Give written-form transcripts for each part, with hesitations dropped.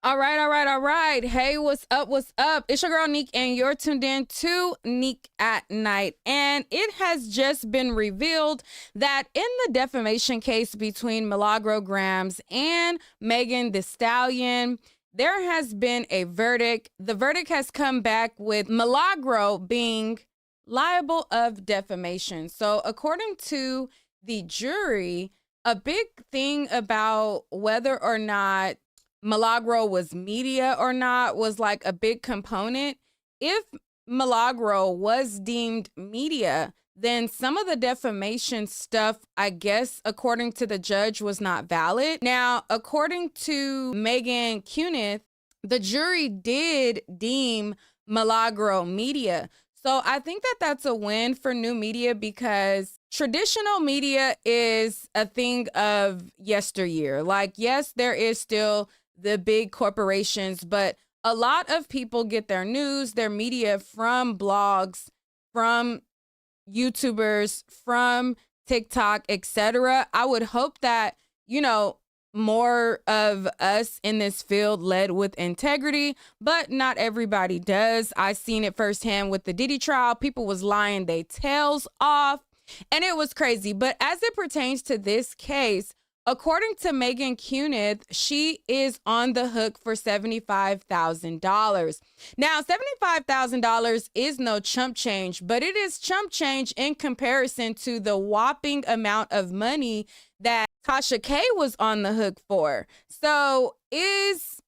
All right. Hey, what's up? What's up? It's your girl, Neek, and you're tuned in to Neek at Night. And it has just been revealed that in the defamation case between Milagro Gramz and Megan Thee Stallion, there has been a verdict. The verdict has come back with Milagro being liable of defamation. So, according to the jury, a big thing about whether or not Milagro was media or not was like a big component. If Milagro was deemed media, then some of the defamation stuff, I guess, according to the judge, was not valid. Now, according to Megan Cunith, the jury did deem Milagro media. So I think that that's a win for new media because traditional media is a thing of yesteryear. Like, yes, there is still the big corporations, but a lot of people get their news, their media from blogs, from YouTubers, from TikTok, etc. I would hope that, more of us in this field led with integrity, but not everybody does. I seen it firsthand with the Diddy trial. People was lying their tails off, and it was crazy. But as it pertains to this case, according to Megan Cunith, she is on the hook for $75,000. Now, $75,000 is no chump change, but it is chump change in comparison to the whopping amount of money that Tasha K was on the hook for. So is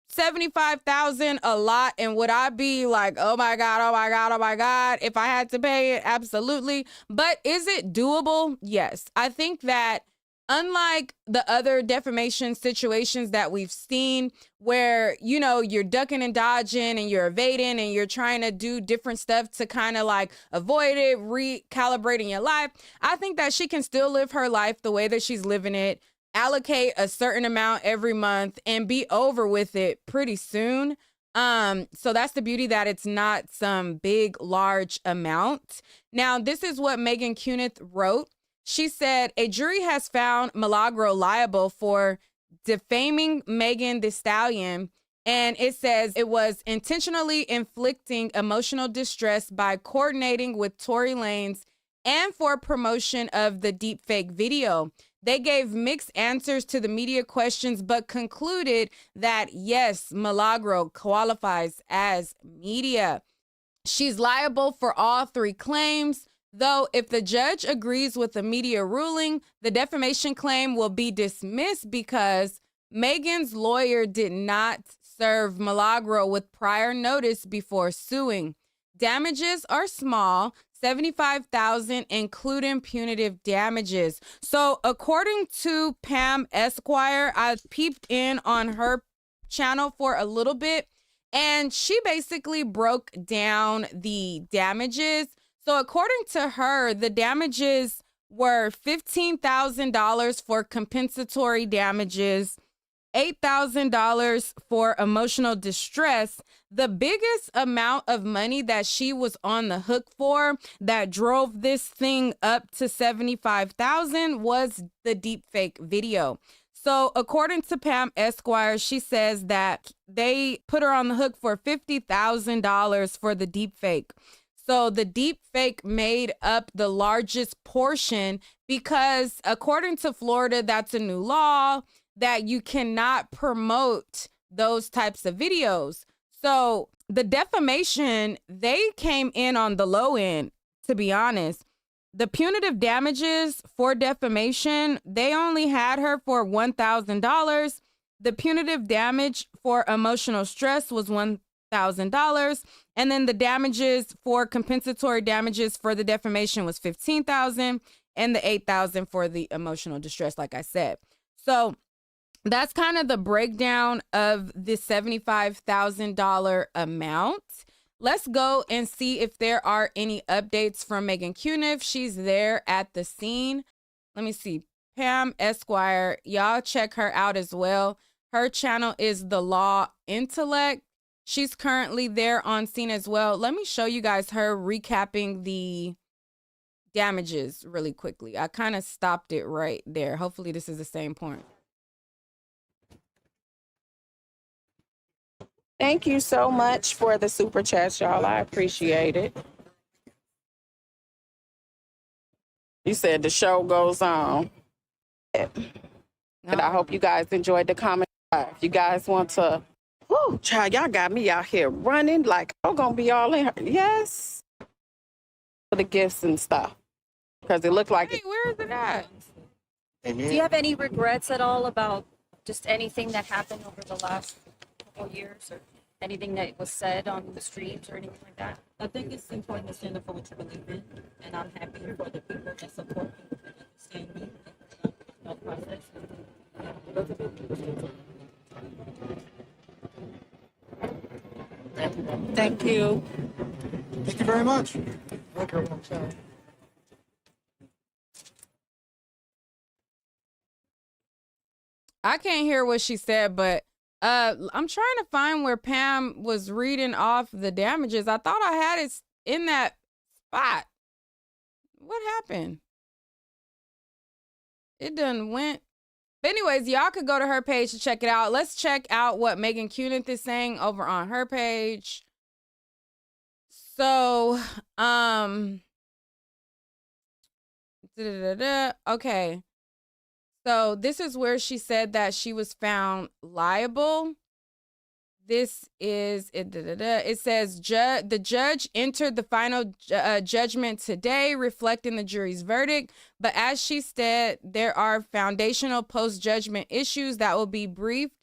75,000 a lot? And would I be like, oh my God, if I had to pay it? Absolutely. But is it doable? Yes. I think that unlike the other defamation situations that we've seen where, you're ducking and dodging and you're evading and you're trying to do different stuff to kind of like avoid it, recalibrating your life, I think that she can still live her life the way that she's living it, allocate a certain amount every month and be over with it pretty soon. So that's the beauty, that it's not some big, large amount. Now, this is what Megan Cunith wrote. She said, a jury has found Milagro liable for defaming Megan Thee Stallion. And it says it was intentionally inflicting emotional distress by coordinating with Tory Lanez and for promotion of the deepfake video. They gave mixed answers to the media questions, but concluded that, yes, Milagro qualifies as media. She's liable for all three claims. Though, if the judge agrees with the media ruling, the defamation claim will be dismissed because Megan's lawyer did not serve Milagro with prior notice before suing. Damages are small, $75,000, including punitive damages. So, according to Pam Esquire, I peeped in on her channel for a little bit, and she basically broke down the damages. So according to her, the damages were $15,000 for compensatory damages, $8,000 for emotional distress. The biggest amount of money that she was on the hook for that drove this thing up to $75,000 was the deepfake video. So according to Pam Esquire, she says that they put her on the hook for $50,000 for the deepfake. So the deep fake made up the largest portion because according to Florida, that's a new law that you cannot promote those types of videos. So the defamation, they came in on the low end, to be honest. The punitive damages for defamation, they only had her for $1,000. The punitive damage for emotional stress was $1,000. And then the damages for compensatory damages for the defamation was $15,000 and the $8,000 for the emotional distress, like I said. So that's kind of the breakdown of the $75,000 amount. Let's go and see if there are any updates from Megan Cunith. She's there at the scene. Let me see. Pam Esquire, y'all check her out as well. Her channel is The Law Intellect. She's currently there on scene as well. Let me show you guys her recapping the damages really quickly. I kind of stopped it right there. Hopefully this is the same point. Thank you so much for the super chat, y'all. I appreciate it. You said the show goes on. And I hope you guys enjoyed the comment. If you guys want to, whoo, child, y'all got me out here running like I'm gonna be all in her. Yes, for the gifts and stuff, because it looked like. Hey, where is it at? Do you have any regrets at all about just anything that happened over the last couple years, or anything that was said on the streets or anything like that? I think it's important to stand up for what you believe in, and I'm happy for the people that support me and understand me and process. Thank you. Thank you very much. I can't hear what she said, but I'm trying to find where Pam was reading off the damages. I thought I had it in that spot. What happened? It done went. But anyways, y'all could go to her page to check it out. Let's check out what Megan Cunith is saying over on her page. So, okay. So this is where she said that she was found liable. This is it. It says the judge entered the final judgment today, reflecting the jury's verdict. But as she said, there are foundational post-judgment issues that will be briefed.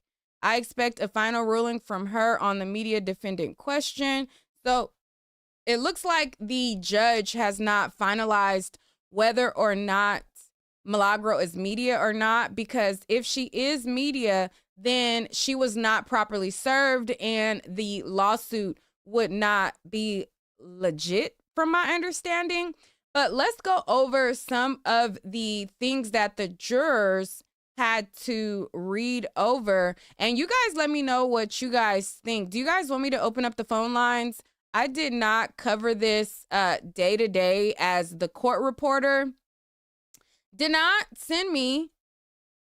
I expect a final ruling from her on the media defendant question. So it looks like the judge has not finalized whether or not Milagro is media or not, because if she is media, then she was not properly served and the lawsuit would not be legit from my understanding. But let's go over some of the things that the jurors had to read over. And you guys let me know what you guys think. Do you guys want me to open up the phone lines? I did not cover this day to day, as the court reporter did not send me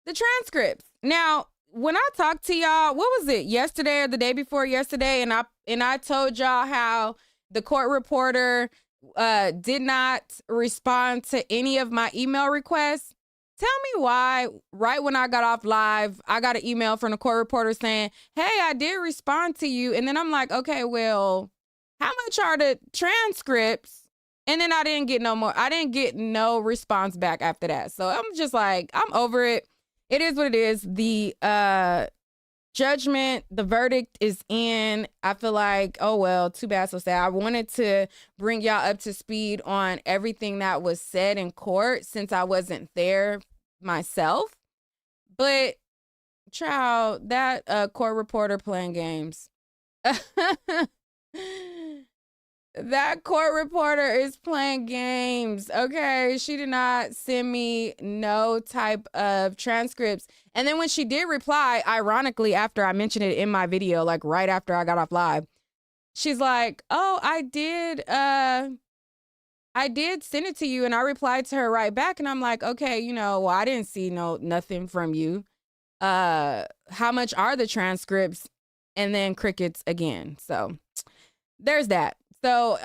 the transcripts. Now, when I talked to y'all, what was it, yesterday or the day before yesterday, and I told y'all how the court reporter did not respond to any of my email requests. Tell me why, right when I got off live, I got an email from the court reporter saying, hey, I did respond to you. And then I'm like, okay, well, how much are the transcripts? And then I didn't get no more. I didn't get no response back after that. So I'm just like, I'm over it. It is what it is. The judgment, the verdict is in. I feel like, oh, well, too bad, so sad. I wanted to bring y'all up to speed on everything that was said in court since I wasn't there myself. But, child, that court reporter playing games. That court reporter is playing games, okay? She did not send me no type of transcripts. And then when she did reply, ironically, after I mentioned it in my video, like right after I got off live, she's like, oh, I did send it to you. And I replied to her right back. And I'm like, okay, well, I didn't see nothing from you. How much are the transcripts? And then crickets again. So there's that. So,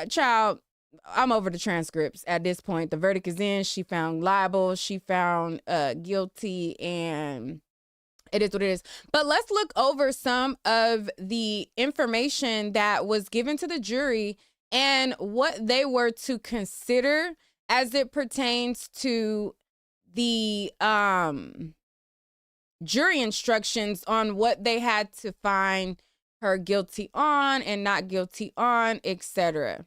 child, I'm over the transcripts at this point. The verdict is in. She found liable. She found guilty, and it is what it is. But let's look over some of the information that was given to the jury and what they were to consider as it pertains to the jury instructions on what they had to find her guilty on and not guilty on, etc.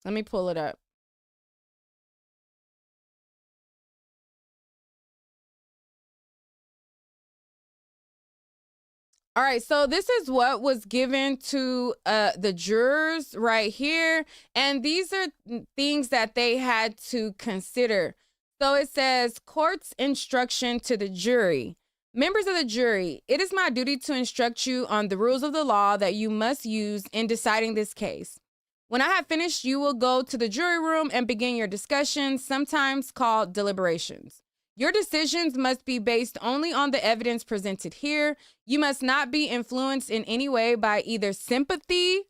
Let me pull it up. All right, so this is what was given to the jurors right here. And these are things that they had to consider. So it says, court's instruction to the jury. Members of the jury, it is my duty to instruct you on the rules of the law that you must use in deciding this case. When I have finished, you will go to the jury room and begin your discussions, sometimes called deliberations. Your decisions must be based only on the evidence presented here. You must not be influenced in any way by either sympathy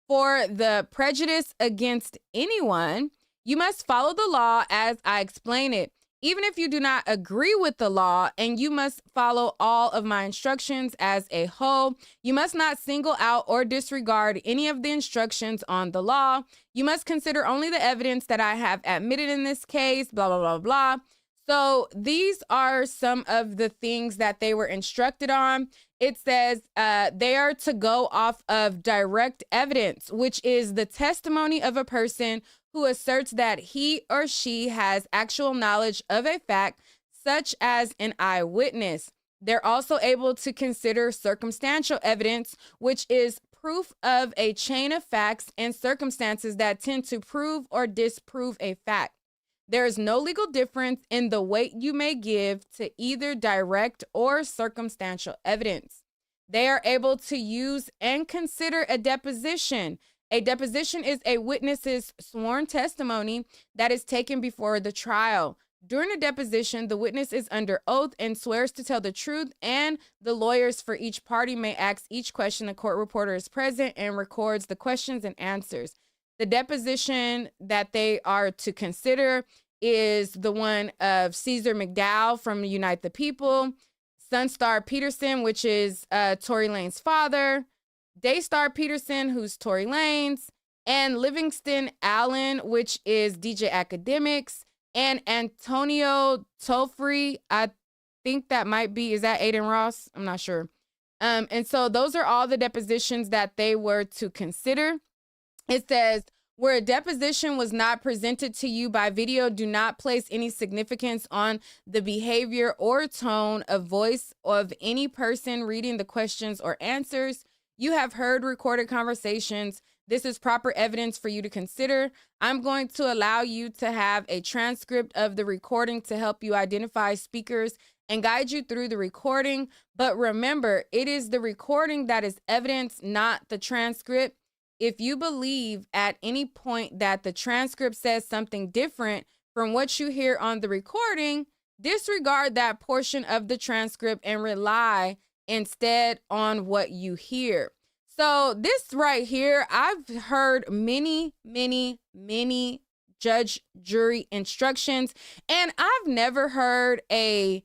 for the prejudice against anyone. You must follow the law as I explain it, even if you do not agree with the law, and you must follow all of my instructions as a whole. You must not single out or disregard any of the instructions on the law. You must consider only the evidence that I have admitted in this case, blah, blah, blah, blah. So these are some of the things that they were instructed on. It says they are to go off of direct evidence, which is the testimony of a person who asserts that he or she has actual knowledge of a fact, such as an eyewitness. They're also able to consider circumstantial evidence, which is proof of a chain of facts and circumstances that tend to prove or disprove a fact. There is no legal difference in the weight you may give to either direct or circumstantial evidence. They are able to use and consider a deposition. A deposition is a witness's sworn testimony that is taken before the trial. During a deposition, the witness is under oath and swears to tell the truth, and the lawyers for each party may ask each question. The court reporter is present and records the questions and answers. The deposition that they are to consider is the one of Caesar McDowell from Unite the People, Sunstar Peterson, which is Tory Lane's father, Daystar Peterson, who's Tory Lane's, and Livingston Allen, which is DJ Academics, and Antonio Tolfree. I think that might be, is that Aiden Ross? I'm not sure. And so those are all the depositions that they were to consider. It says, where a deposition was not presented to you by video, do not place any significance on the behavior or tone of voice of any person reading the questions or answers. You have heard recorded conversations. This is proper evidence for you to consider. I'm going to allow you to have a transcript of the recording to help you identify speakers and guide you through the recording. But remember, it is the recording that is evidence, not the transcript. If you believe at any point that the transcript says something different from what you hear on the recording, disregard that portion of the transcript and rely instead on what you hear. So this right here, I've heard many judge jury instructions, and I've never heard a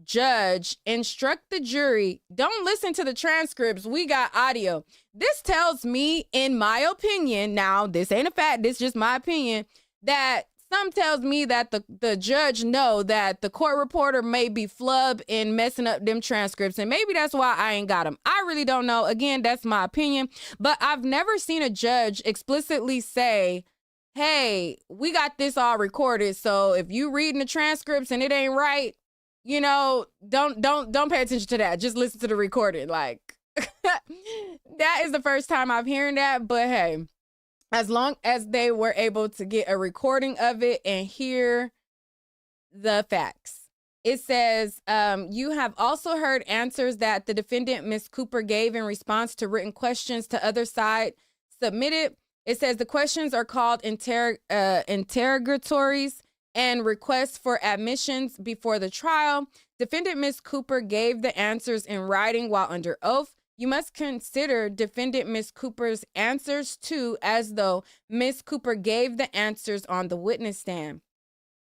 judge instruct the jury, don't listen to the transcripts, we got audio. This tells me, in my opinion, now this ain't a fact, this is just my opinion, that some tells me that the judge know that the court reporter may be flub and messing up them transcripts, and maybe that's why I ain't got them. I really don't know. Again, that's my opinion, but I've never seen a judge explicitly say, hey, we got this all recorded, so if you reading the transcripts and it ain't right, you know, don't pay attention to that. Just listen to the recording. Like, that is the first time I'm hearing that. But hey, as long as they were able to get a recording of it and hear the facts. It says, you have also heard answers that the defendant, Ms. Cooper, gave in response to written questions to other side submitted. It says the questions are called interrogatories and requests for admissions before the trial. Defendant Ms. Cooper gave the answers in writing while under oath. You must consider defendant Ms. Cooper's answers too, as though Ms. Cooper gave the answers on the witness stand.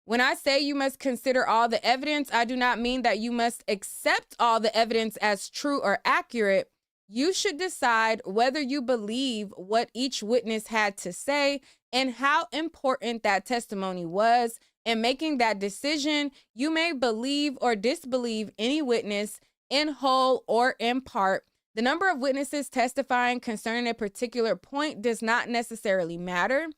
When I say you must consider all the evidence, I do not mean that you must accept all the evidence as true or accurate. You should decide whether you believe what each witness had to say and how important that testimony was. In making that decision, you may believe or disbelieve any witness in whole or in part. The number of witnesses testifying concerning a particular point does not necessarily matter.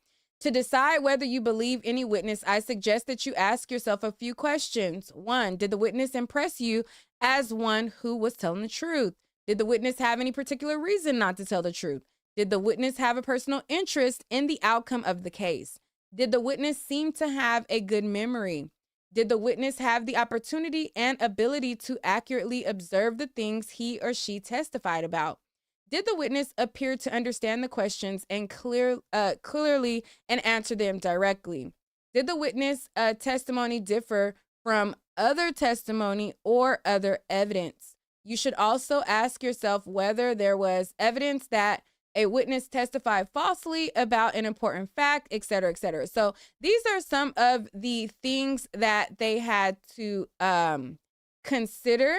To decide whether you believe any witness, I suggest that you ask yourself a few questions. 1, did the witness impress you as one who was telling the truth? Did the witness have any particular reason not to tell the truth? Did the witness have a personal interest in the outcome of the case? Did the witness seem to have a good memory? Did the witness have the opportunity and ability to accurately observe the things he or she testified about? Did the witness appear to understand the questions and clearly and answer them directly? Did the witness testimony differ from other testimony or other evidence. You should also ask yourself whether there was evidence that a witness testified falsely about an important fact, et cetera, et cetera. So these are some of the things that they had to consider.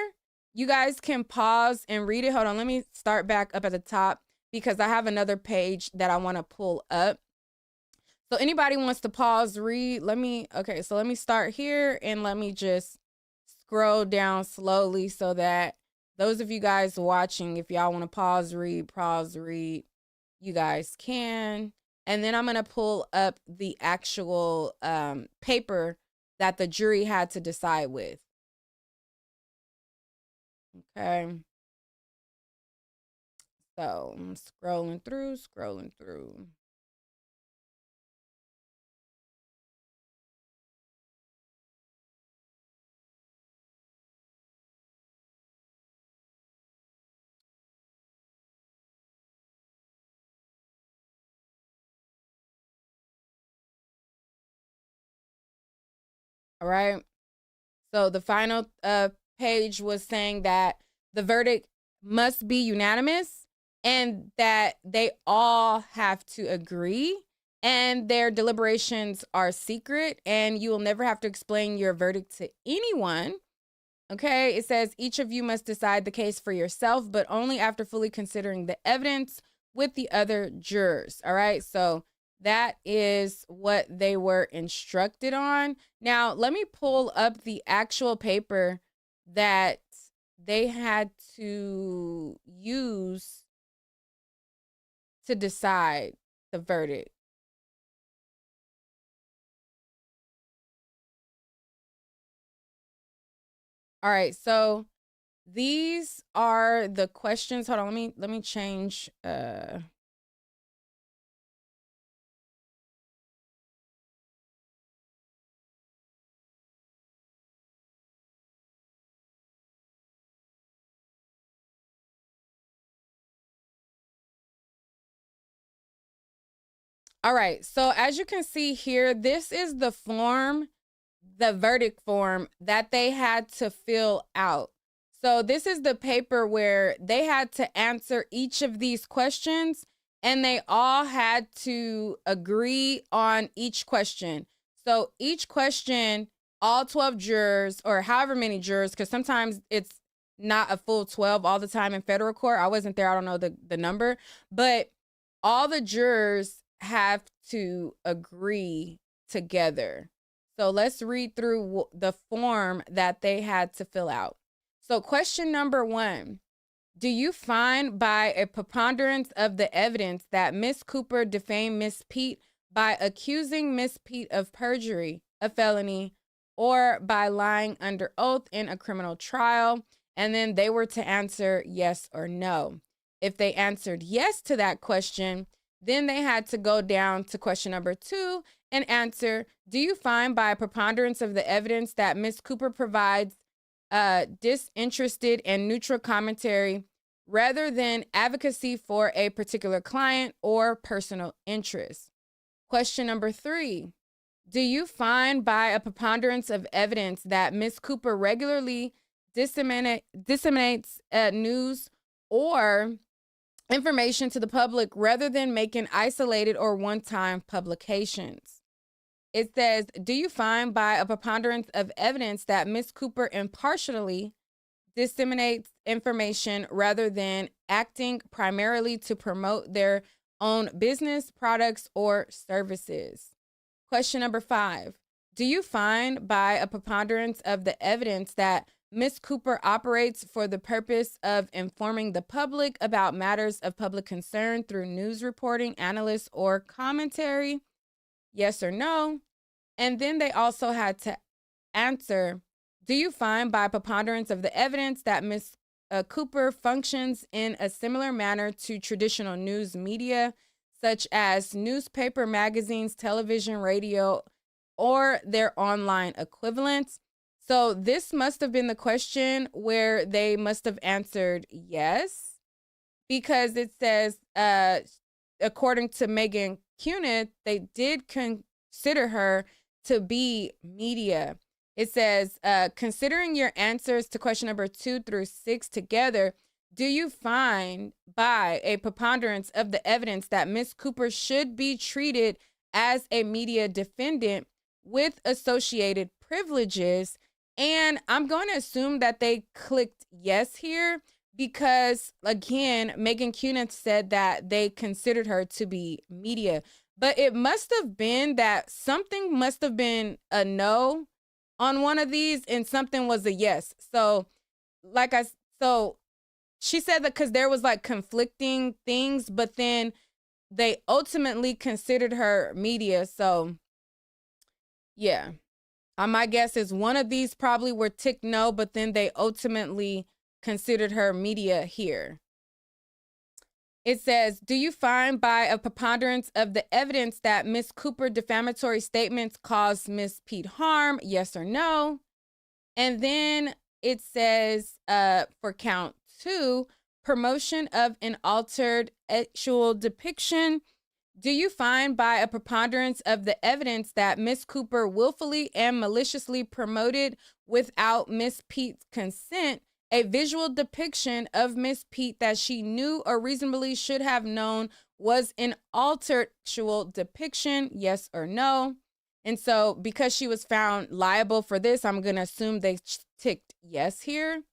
You guys can pause and read it. Hold on, let me start back up at the top because I have another page that I want to pull up. So anybody wants to pause, read, let me start here and let me just scroll down slowly so that those of you guys watching, if y'all want to pause, read, you guys can. And then I'm going to pull up the actual paper that the jury had to decide with. Okay. So I'm scrolling through. All right. So the final page was saying that the verdict must be unanimous and that they all have to agree and their deliberations are secret and you will never have to explain your verdict to anyone. Okay. It says each of you must decide the case for yourself, but only after fully considering the evidence with the other jurors. All right. So that is what they were instructed on. Now, let me pull up the actual paper that they had to use to decide the verdict. All right, so these are the questions. Hold on, let me change all right, so as you can see here, this is the form, the verdict form that they had to fill out. So this is the paper where they had to answer each of these questions and they all had to agree on each question. So each question, all 12 jurors or however many jurors, because sometimes it's not a full 12 all the time in federal court. I wasn't there. I don't know the number, but all the jurors have to agree together. So let's read through the form that they had to fill out. So question number 1, do you find by a preponderance of the evidence that Miss Cooper defamed Miss Pete by accusing Miss Pete of perjury, a felony, or by lying under oath in a criminal trial? And then they were to answer yes or no. If they answered yes to that question, then they had to go down to question number 2 and answer, do you find by a preponderance of the evidence that Miss Cooper provides disinterested and neutral commentary rather than advocacy for a particular client or personal interest? Question number 3, do you find by a preponderance of evidence that Miss Cooper regularly disseminates news or information to the public rather than making isolated or one-time publications? It says, do you find by a preponderance of evidence that Miss Cooper impartially disseminates information rather than acting primarily to promote their own business, products, or services? Question number 5, do you find by a preponderance of the evidence that Miss Cooper operates for the purpose of informing the public about matters of public concern through news reporting, analysis, or commentary? Yes or no? And then they also had to answer, do you find by preponderance of the evidence that Miss Cooper functions in a similar manner to traditional news media, such as newspaper, magazines, television, radio, or their online equivalents? So this must have been the question where they must have answered yes, because it says, according to Megan Cunith, they did consider her to be media. It says, considering your answers to question number 2 through 6 together, do you find by a preponderance of the evidence that Ms. Cooper should be treated as a media defendant with associated privileges? And I'm going to assume that they clicked yes here because, again, Megan Cunith said that they considered her to be media. But it must have been that something must have been a no on one of these and something was a yes. So she said that because there was like conflicting things, but then they ultimately considered her media. So yeah, my guess is one of these probably were ticked no, but then they ultimately considered her media here. It says, do you find by a preponderance of the evidence that Ms. Cooper defamatory statements caused Ms. Pete harm? Yes or no? And then it says for count 2, promotion of an altered sexual depiction. Do you find by a preponderance of the evidence that Ms. Cooper willfully and maliciously promoted without Ms. Pete's consent a visual depiction of Miss Pete that she knew or reasonably should have known was an altered sexual depiction? Yes or no? And so because she was found liable for this, I'm going to assume they ticked yes here.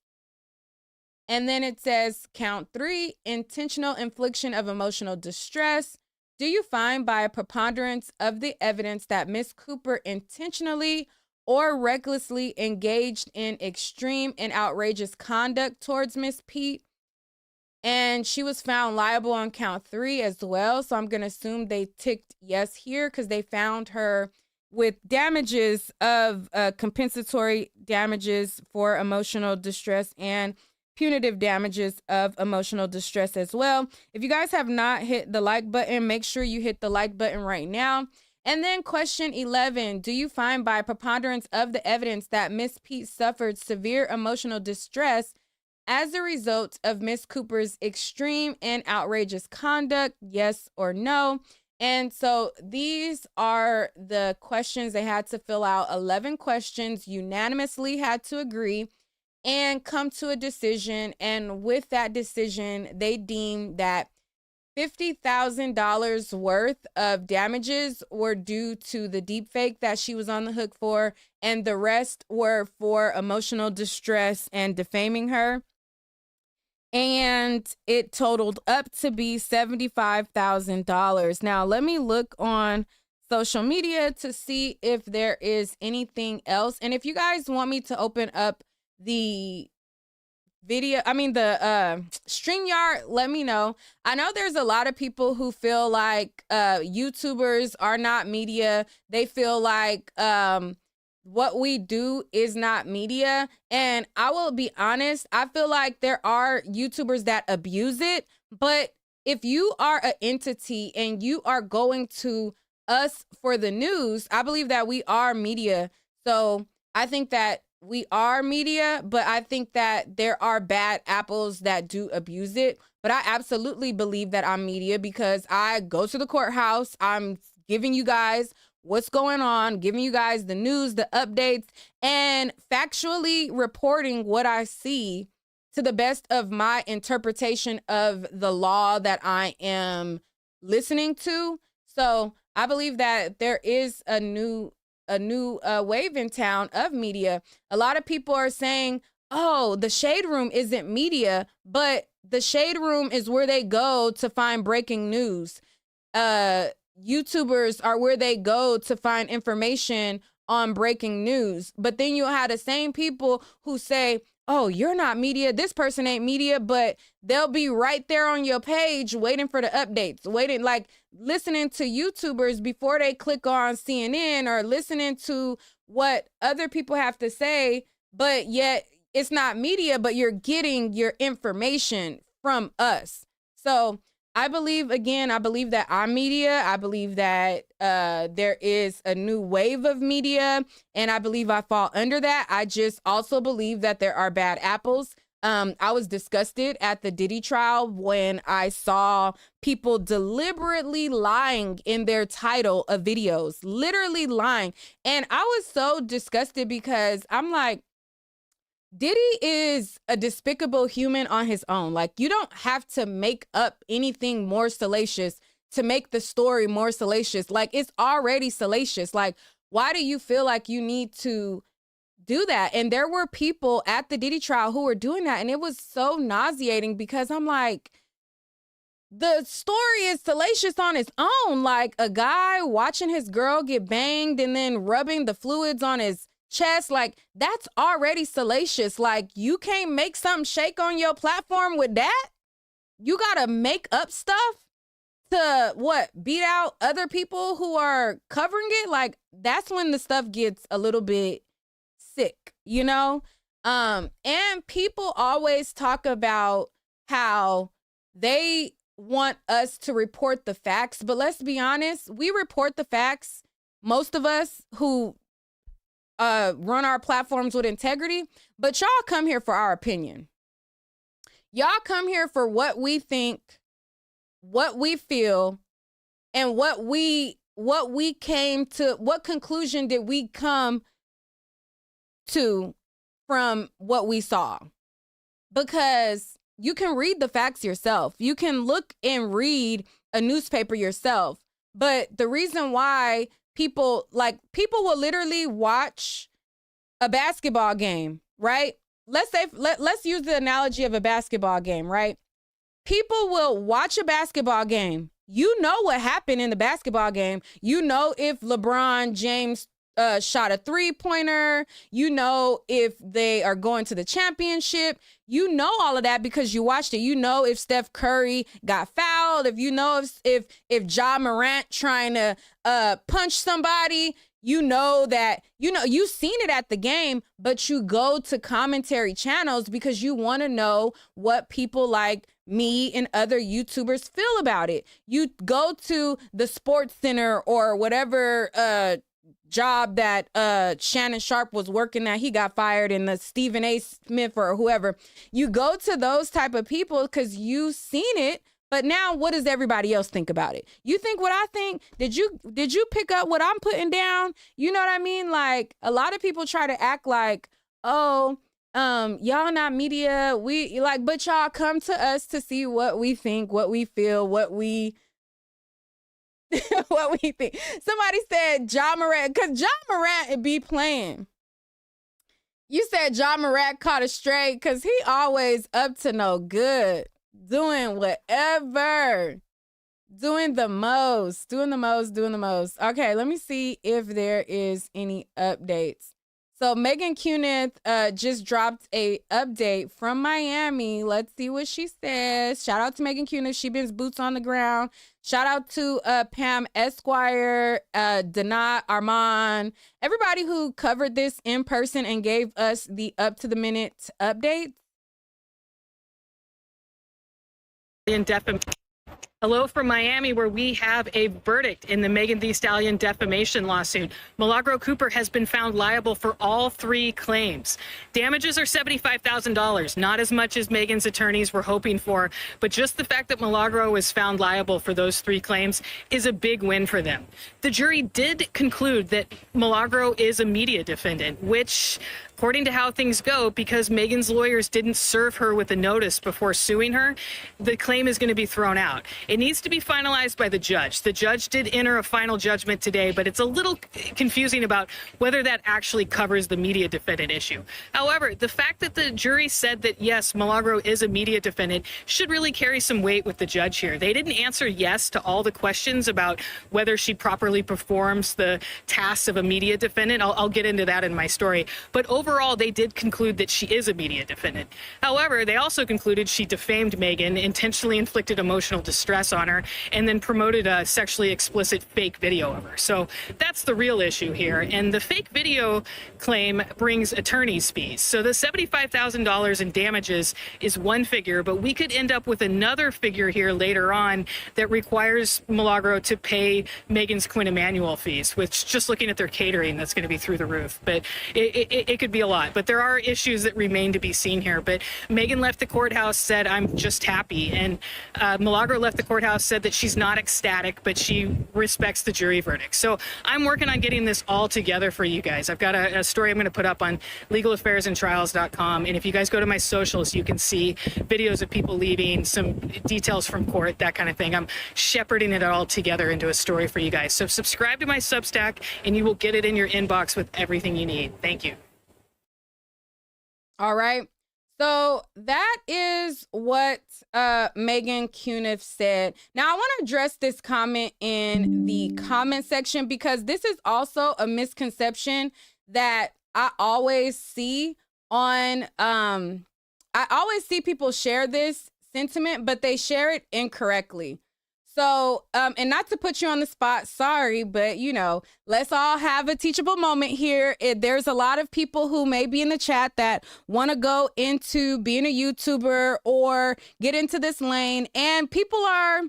And then it says count 3, intentional infliction of emotional distress. Do you find by a preponderance of the evidence that Miss Cooper intentionally or recklessly engaged in extreme and outrageous conduct towards Miss Pete? And she was found liable on count 3 as well. So I'm going to assume they ticked yes here because they found her with damages of compensatory damages for emotional distress and punitive damages of emotional distress as well. If you guys have not hit the like button, make sure you hit the like button right now. And then question 11, do you find by preponderance of the evidence that Miss Pete suffered severe emotional distress as a result of Miss Cooper's extreme and outrageous conduct? Yes or no? And so these are the questions they had to fill out. 11 questions, unanimously had to agree and come to a decision. And with that decision, they deemed that $50,000 worth of damages were due to the deepfake that she was on the hook for, and the rest were for emotional distress and defaming her. And it totaled up to be $75,000. Now, let me look on social media to see if there is anything else. And if you guys want me to open up the StreamYard, let me know. I know there's a lot of people who feel like YouTubers are not media. They feel like what we do is not media. And I will be honest, I feel like there are YouTubers that abuse it. But if you are an entity and you are going to us for the news, I believe that we are media. So I think that we are media, but I think that there are bad apples that do abuse it. But I absolutely believe that I'm media because I go to the courthouse. I'm giving you guys what's going on, giving you guys the news, the updates, and factually reporting what I see to the best of my interpretation of the law that I am listening to. So I believe that there is a new wave in town of media. A lot of people are saying, oh, the Shade Room isn't media, but the Shade Room is where they go to find breaking news. YouTubers are where they go to find information on breaking news. But then you'll have the same people who say, oh, you're not media, this person ain't media, but they'll be right there on your page waiting for the updates, listening to YouTubers before they click on CNN or listening to what other people have to say, but yet it's not media, but you're getting your information from us. So I believe that I'm media. I believe that there is a new wave of media, and I believe I fall under that. I just also believe that there are bad apples. I was disgusted at the Diddy trial when I saw people deliberately lying in their title of videos, literally lying. And I was so disgusted because I'm like, Diddy is a despicable human on his own. Like, you don't have to make up anything more salacious to make the story more salacious. Like, it's already salacious. Like, why do you feel like you need to do that? And there were people at the Diddy trial who were doing that, and it was so nauseating because I'm like, the story is salacious on its own. Like, a guy watching his girl get banged and then rubbing the fluids on his chest, like, that's already salacious. Like, you can't make something shake on your platform with that. You gotta make up stuff to what, beat out other people who are covering it. Like, that's when the stuff gets a little bit sick, you know? And people always talk about how they want us to report the facts, but let's be honest, we report the facts, most of us who run our platforms with integrity, but y'all come here for our opinion. Y'all come here for what we think, what we feel, and what came to, what conclusion did we come to from what we saw? Because you can read the facts yourself. You can look and read a newspaper yourself. But the reason why people will literally watch a basketball game, right? Let's use the analogy of a basketball game, right? People will watch a basketball game. You know what happened in the basketball game. You know if LeBron James shot a three-pointer. You know if they are going to the championship. You know all of that because you watched it. You know if Steph Curry got fouled. If you know if Ja Morant trying to punch somebody. You know that, you know, you've seen it at the game, but you go to commentary channels because you want to know what people like me and other YouTubers feel about it. You go to the Sports Center or whatever job that Shannon Sharp was working at. He got fired, in the Stephen A. Smith or whoever. You go to those type of people because you've seen it. But now what does everybody else think about it? You think what I think? Did you pick up what I'm putting down? You know what I mean? Like, a lot of people try to act like, oh, y'all not media. We like, but y'all come to us to see what we think, what we feel, what we what we think. Somebody said Ja Morant, because Ja Morant be playing. You said Ja Morant caught a stray because he always up to no good. Doing whatever. Doing the most. Okay, let me see if there is any updates. So Megan Cunith just dropped a update from Miami. Let's see what she says. Shout out to Megan Cunith. She been boots on the ground. Shout out to Pam Esquire, Dana Armand, everybody who covered this in person and gave us the up-to-the-minute updates. Hello from Miami, where we have a verdict in the Megan Thee Stallion defamation lawsuit. Milagro Cooper has been found liable for all three claims. Damages are $75,000, not as much as Megan's attorneys were hoping for, but just the fact that Milagro was found liable for those three claims is a big win for them. The jury did conclude that Milagro is a media defendant, which, according to how things go, because Megan's lawyers didn't serve her with a notice before suing her, the claim is going to be thrown out. It needs to be finalized by the judge. The judge did enter a final judgment today, but it's a little confusing about whether that actually covers the media defendant issue. However, the fact that the jury said that, yes, Milagro is a media defendant should really carry some weight with the judge here. They didn't answer yes to all the questions about whether she properly performs the tasks of a media defendant. I'll get into that in my story. But overall, they did conclude that she is a media defendant. However, they also concluded she defamed Megan, intentionally inflicted emotional distress, press on her and then promoted a sexually explicit fake video of her. So that's the real issue here. And the fake video claim brings attorney's fees. So the $75,000 in damages is one figure, but we could end up with another figure here later on that requires Milagro to pay Megan's Quinn Emanuel fees, which, just looking at their catering, that's going to be through the roof. But it could be a lot. But there are issues that remain to be seen here. But Megan left the courthouse, said, "I'm just happy." And Milagro left the courthouse, said that she's not ecstatic, but she respects the jury verdict. So I'm working on getting this all together for you guys. I've got a story I'm going to put up on legalaffairsandtrials.com. And if you guys go to my socials, you can see videos of people leaving, some details from court, that kind of thing. I'm shepherding it all together into a story for you guys. So subscribe to my Substack and you will get it in your inbox with everything you need. Thank you. All right. So that is what Megan Cuniff said. Now, I want to address this comment in the comment section because this is also a misconception that I always see on, I always see people share this sentiment, but they share it incorrectly. So, and not to put you on the spot, sorry, but you know, let's all have a teachable moment here. There's a lot of people who may be in the chat that want to go into being a YouTuber or get into this lane, and people are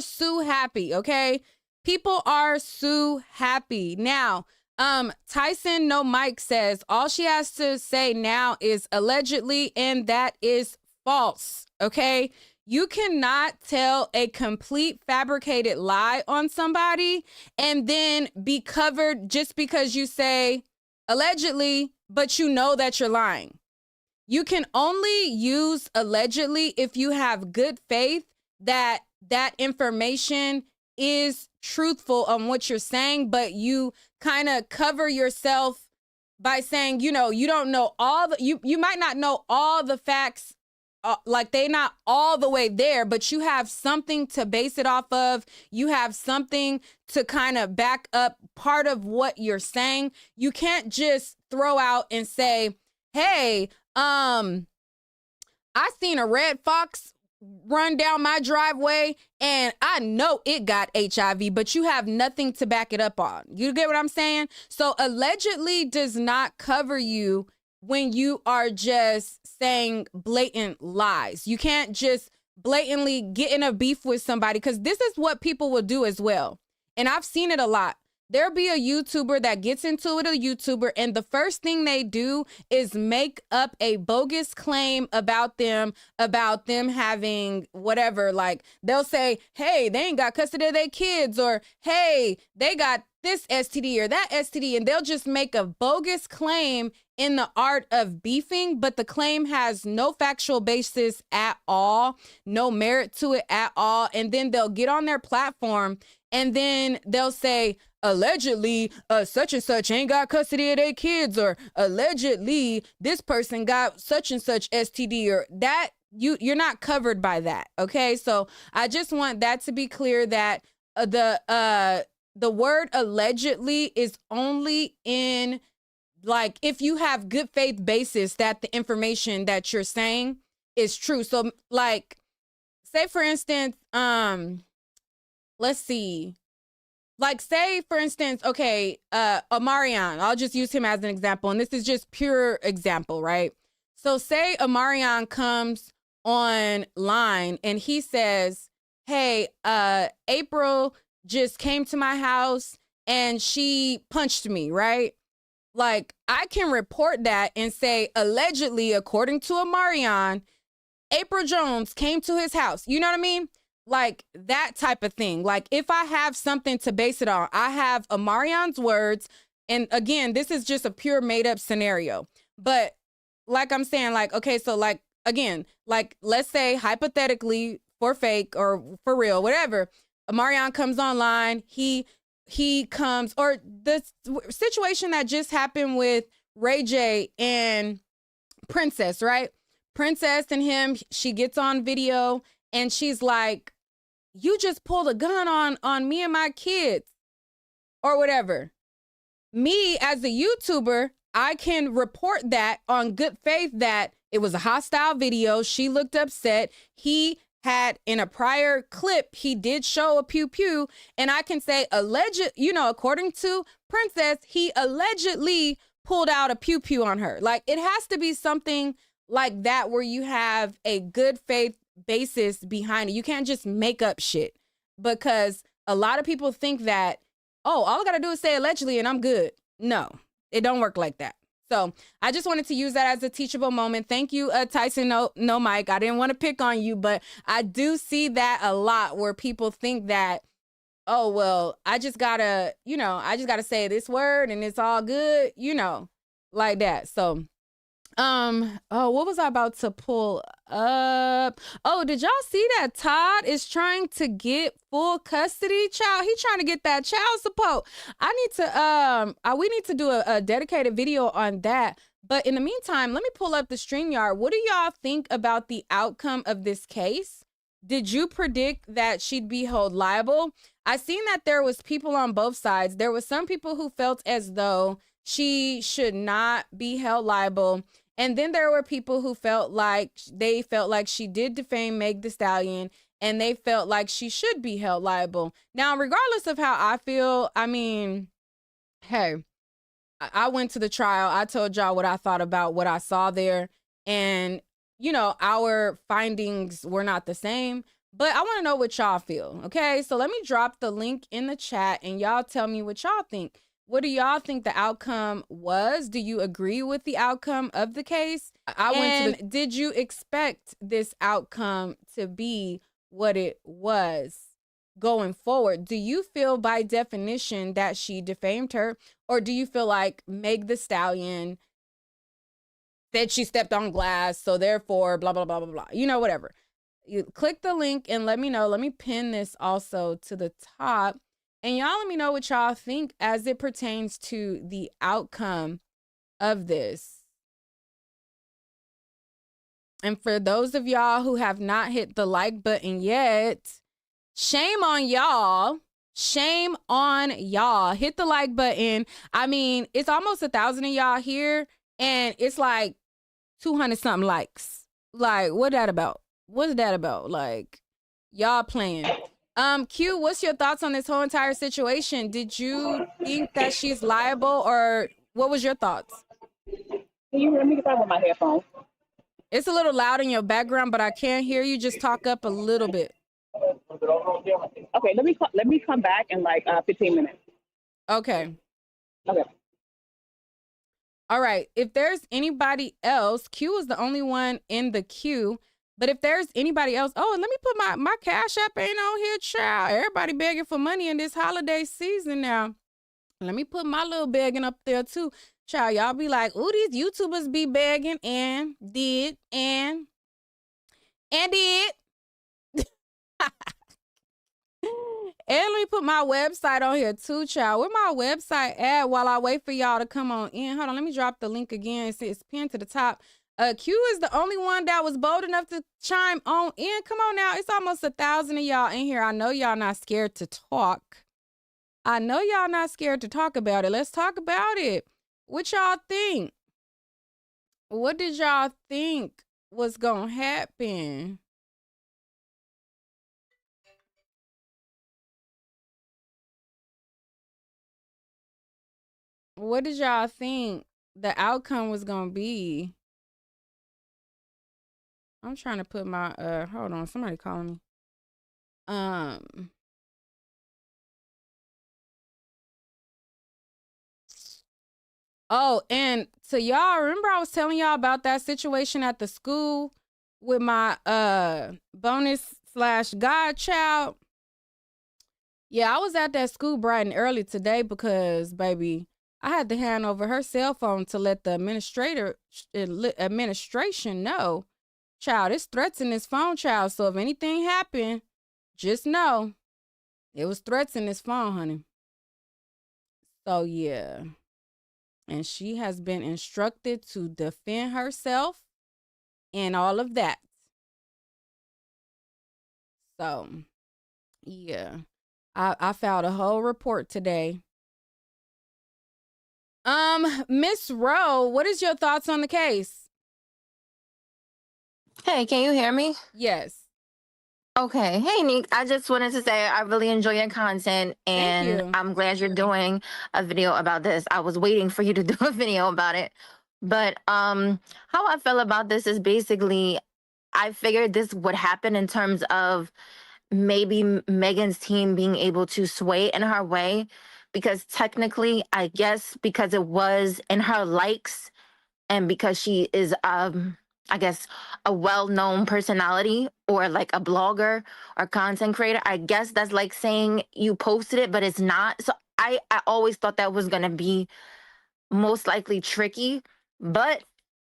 so happy, okay? People are so happy. Now, Tyson No Mike says all she has to say now is allegedly, and that is false, okay? You cannot tell a complete fabricated lie on somebody and then be covered just because you say allegedly, but you know that you're lying. You can only use allegedly if you have good faith that that information is truthful on what you're saying, but you kind of cover yourself by saying, you know, you don't know all the, you might not know all the facts, like they're not all the way there, but you have something to base it off of. You have something to kind of back up part of what you're saying. You can't just throw out and say, hey, I seen a red fox run down my driveway and I know it got HIV, but you have nothing to back it up on. You get what I'm saying? So allegedly does not cover you when you are just saying blatant lies. You can't just blatantly get in a beef with somebody, because this is what people will do as well. And I've seen it a lot. There'll be a YouTuber that gets into it, a YouTuber, and the first thing they do is make up a bogus claim about them having whatever. Like they'll say, hey, they ain't got custody of their kids, or hey, they got this STD or that STD, and they'll just make a bogus claim in the art of beefing, but the claim has no factual basis at all, no merit to it at all. And then they'll get on their platform and then they'll say, allegedly, such and such ain't got custody of their kids, or allegedly this person got such and such STD, or that you're not covered by that. Okay. So I just want that to be clear, that the word allegedly is only in, like, if you have good faith basis that the information that you're saying is true. So like, say for instance, let's see, like say for instance, okay, Omarion, I'll just use him as an example. And this is just pure example, right? So say Omarion comes online and he says, hey, April just came to my house and she punched me, right? Like, I can report that and say, allegedly, according to Omarion, April Jones came to his house. You know what I mean? Like that type of thing. Like if I have something to base it on, I have Omarion's words. And again, this is just a pure made up scenario. But like I'm saying, like, okay, so like, again, like let's say hypothetically, for fake or for real, whatever, Omarion comes online, he comes, or the situation that just happened with Ray J and Princess, right? Princess and him, she gets on video and she's like, you just pulled a gun on me and my kids or whatever. Me as a YouTuber, I can report that on good faith that it was a hostile video. She looked upset. He had in a prior clip, he did show a pew pew, and I can say alleged, according to Princess, he allegedly pulled out a pew pew on her. Like, it has to be something like that where you have a good faith basis behind it. You can't just make up shit, because a lot of people think that, oh, all I gotta do is say allegedly and I'm good. No, it don't work like that. So I just wanted to use that as a teachable moment. Thank you, Tyson. No, Mike. I didn't want to pick on you, but I do see that a lot where people think that, oh, well, I just gotta say this word and it's all good, like that. So, what was I about to pull up? Oh, did y'all see that Todd is trying to get full custody? Child, he trying to get that child support. We need to do a dedicated video on that. But in the meantime, let me pull up the StreamYard. What do y'all think about the outcome of this case? Did you predict that she'd be held liable? I seen that there was people on both sides. There was some people who felt as though she should not be held liable. And then there were people who felt like she did defame Meg the Stallion, and they felt like she should be held liable. Now, regardless of how I feel, I mean, hey, I went to the trial. I told y'all what I thought about what I saw there. And, our findings were not the same. But I want to know what y'all feel, okay? So let me drop the link in the chat, and y'all tell me what y'all think. What do y'all think the outcome was? Do you agree with the outcome of the case? Did you expect this outcome to be what it was going forward? Do you feel by definition that she defamed her? Or do you feel like Meg the Stallion said she stepped on glass, so therefore blah, blah, blah, blah, blah. Whatever. You click the link and let me know. Let me pin this also to the top. And y'all let me know what y'all think as it pertains to the outcome of this. And for those of y'all who have not hit the like button yet, shame on y'all. Shame on y'all. Hit the like button. I mean, it's almost 1,000 of y'all here, and it's like 200 something likes. Like, what's that about? Like, y'all playing. Q, what's your thoughts on this whole entire situation? Did you think that she's liable, or what was your thoughts? Can you hear me? Because I'm with my headphones. It's a little loud in your background, but I can't hear you. Just talk up a little bit. Okay, let me come back in like 15 minutes. Okay. Okay. All right. If there's anybody else, Q is the only one in the queue. But if there's anybody else, let me put my Cash App ain't on here, child. Everybody begging for money in this holiday season now. Let me put my little begging up there too. Child, y'all be like, ooh, these YouTubers be begging and did. And did. And let me put my website on here too, child. Where my website at while I wait for y'all to come on in? Hold on, let me drop the link again. It's pinned to the top. Q is the only one that was bold enough to chime on in. Come on now. It's almost 1,000 of y'all in here. I know y'all not scared to talk. I know y'all not scared to talk about it. Let's talk about it. What y'all think? What did y'all think was gonna happen? What did y'all think the outcome was gonna be? I'm trying to put my hold on, somebody calling me. Oh, and so y'all remember I was telling y'all about that situation at the school with my bonus/godchild. Yeah, I was at that school bright and early today because, baby, I had to hand over her cell phone to let the administration know. Child, it's threats in this phone, child. So if anything happened, just know it was threats in this phone, honey. So yeah. And she has been instructed to defend herself and all of that. So yeah. I filed a whole report today. Miss Rowe, what is your thoughts on the case? Hey, can you hear me? Yes. Okay. Hey, Nick. I just wanted to say I really enjoy your content Thank and you. I'm glad you're doing a video about this. I was waiting for you to do a video about it. But how I feel about this is basically I figured this would happen in terms of maybe Megan's team being able to sway in her way because technically, I guess because it was in her likes and because she is I guess a well-known personality or like a blogger or content creator, I guess that's like saying you posted it but it's not. So I always thought that was going to be most likely tricky, but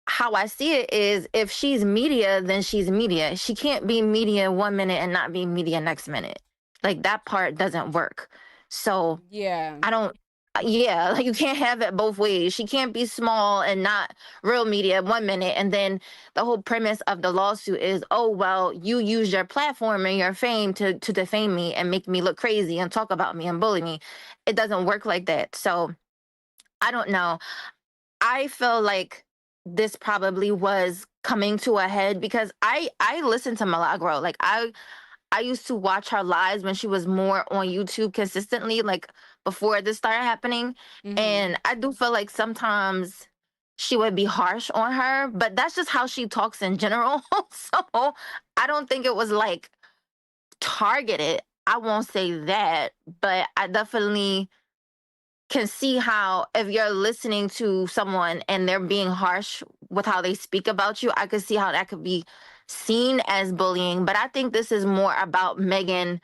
how I see it is if she's media, then she's media. She can't be media 1 minute and not be media next minute. Like that part doesn't work. So Yeah. I don't, yeah, like you can't have it both ways. She can't be small and not real media 1 minute. And then the whole premise of the lawsuit is, oh, well, you use your platform and your fame to defame me and make me look crazy and talk about me and bully me. It doesn't work like that. So I don't know. I feel like this probably was coming to a head because I listened to Milagro. Like I used to watch her lives when she was more on YouTube consistently, like before this started happening. Hmm. And I do feel like sometimes she would be harsh on her, but that's just how she talks in general. So I don't think it was like targeted. I won't say that, but I definitely can see how if you're listening to someone and they're being harsh with how they speak about you, I could see how that could be seen as bullying. But I think this is more about Megan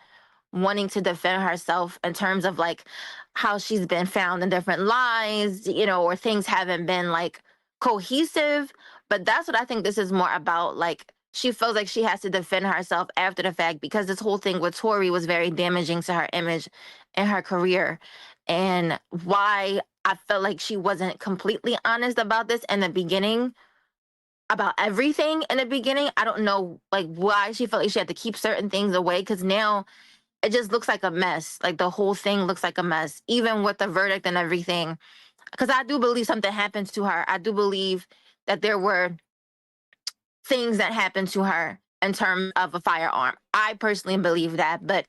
wanting to defend herself in terms of like how she's been found in different lies, or things haven't been like cohesive. But that's what I think this is more about. Like she feels like she has to defend herself after the fact because this whole thing with Tori was very damaging to her image and her career. And why I felt like she wasn't completely honest about this in the beginning, about everything in the beginning. I don't know like why she felt like she had to keep certain things away because now it just looks like a mess. Like the whole thing looks like a mess, even with the verdict and everything. Because I do believe something happened to her. I do believe that there were things that happened to her in terms of a firearm. I personally believe that, but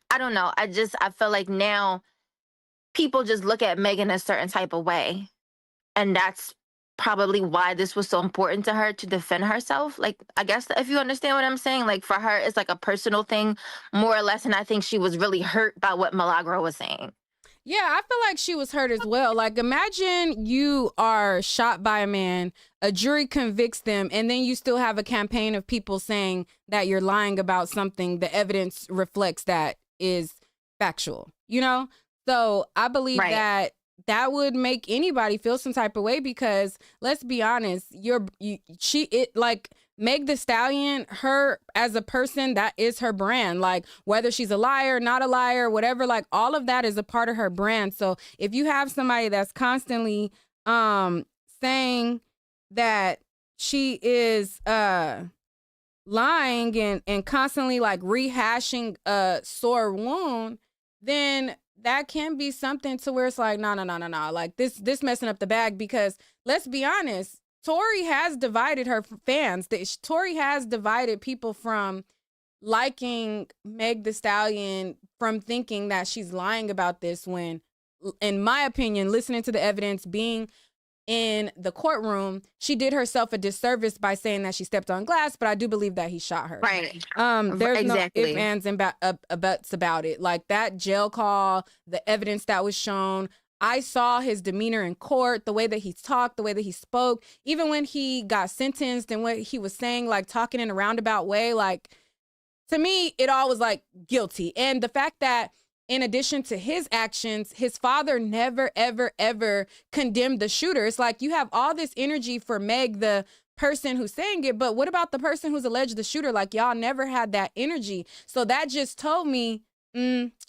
I don't know. I feel like now people just look at Megan a certain type of way. And that's probably why this was so important to her to defend herself. Like, I guess if you understand what I'm saying, like for her, it's like a personal thing, more or less. And I think she was really hurt by what Milagro was saying. Yeah, I feel like she was hurt as well. Like, imagine you are shot by a man, a jury convicts them, and then you still have a campaign of people saying that you're lying about something. The evidence reflects that is factual, So I believe Right. that would make anybody feel some type of way because let's be honest, like Meg the Stallion, her as a person, that is her brand. Like whether she's a liar, not a liar, whatever, like all of that is a part of her brand. So if you have somebody that's constantly saying that she is lying and constantly like rehashing a sore wound, then that can be something to where it's like, no. Like this messing up the bag because let's be honest, Tori has divided her fans. Tori has divided people from liking Meg the Stallion from thinking that she's lying about this when, in my opinion, listening to the evidence, being in the courtroom, she did herself a disservice by saying that she stepped on glass, but I do believe that he shot her. Right. There's Exactly. no ifs, ands, and buts about it. Like that jail call, the evidence that was shown, I saw his demeanor in court, the way that he talked, the way that he spoke, even when he got sentenced and what he was saying, like talking in a roundabout way, like to me, it all was like guilty. And the fact that in addition to his actions, his father never, ever, ever condemned the shooter. It's like you have all this energy for Meg, the person who's saying it, but what about the person who's alleged the shooter? Like y'all never had that energy. So that just told me,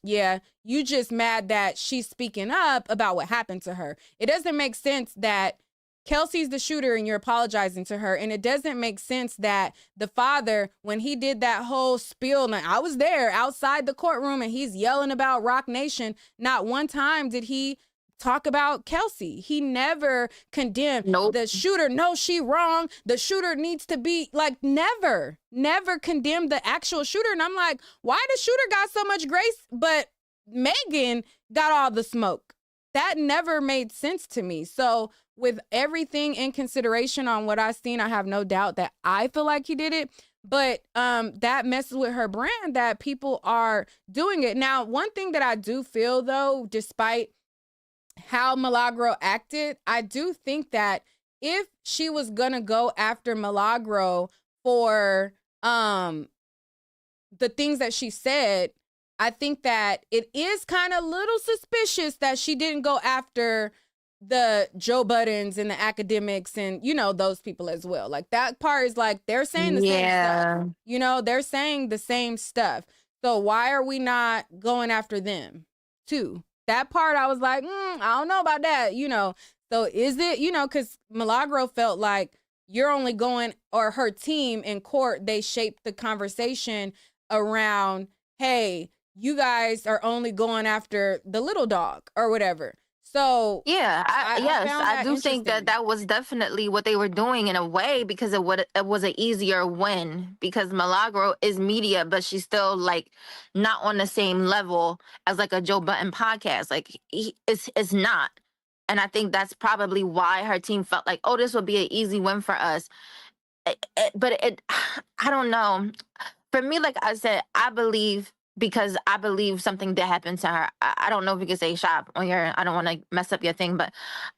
yeah, you just mad that she's speaking up about what happened to her. It doesn't make sense that Kelsey's the shooter and you're apologizing to her. And it doesn't make sense that the father, when he did that whole spiel, and I was there outside the courtroom and he's yelling about Rock Nation, not one time did he talk about Kelsey. He never condemned Nope. the shooter. No, she wrong. The shooter needs to be like, never condemned the actual shooter. And I'm like, why the shooter got so much grace, but Megan got all the smoke? That never made sense to me. So with everything in consideration on what I've seen, I have no doubt that I feel like he did it. But that messes with her brand that people are doing it. Now, one thing that I do feel, though, despite how Milagro acted, I do think that if she was going to go after Milagro for the things that she said, I think that it is kind of a little suspicious that she didn't go after the Joe Buttons and the academics and, you know, those people as well. Like, that part is like, they're saying the same stuff. You know, they're saying the same stuff. So why are we not going after them too? That part I was like, I don't know about that, you know. So is it, you know, because Milagro felt like you're only going, or her team in court, they shaped the conversation around, hey, you guys are only going after the little dog or whatever. So Yeah, I do think interesting. that was definitely what they were doing in a way, because it was an easier win, because Milagro is media, but she's still like not on the same level as like a Joe Button podcast. Like, it's not. And I think that's probably why her team felt like, oh, this would be an easy win for us. But I don't know. For me, like I said, because I believe something did happen to her. I don't know if you can say shop on your, I don't want to mess up your thing, but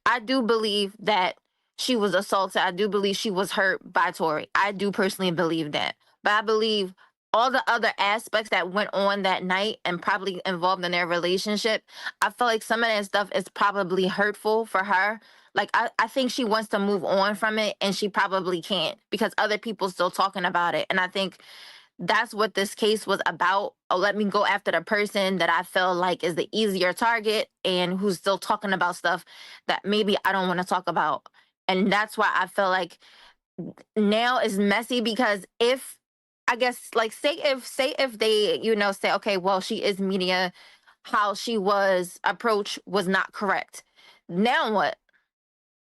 I do believe that she was assaulted. I do believe she was hurt by Tory. I do personally believe that. But I believe all the other aspects that went on that night and probably involved in their relationship, I feel like some of that stuff is probably hurtful for her. Like, I think she wants to move on from it, and she probably can't because other people still talking about it. And I think that's what this case was about. Oh, let me go after the person that I feel like is the easier target and who's still talking about stuff that maybe I don't want to talk about. And that's why I feel like now is messy, because if, I guess, like, say if they, you know, say, okay, well, she is media, how she was approached was not correct. Now what?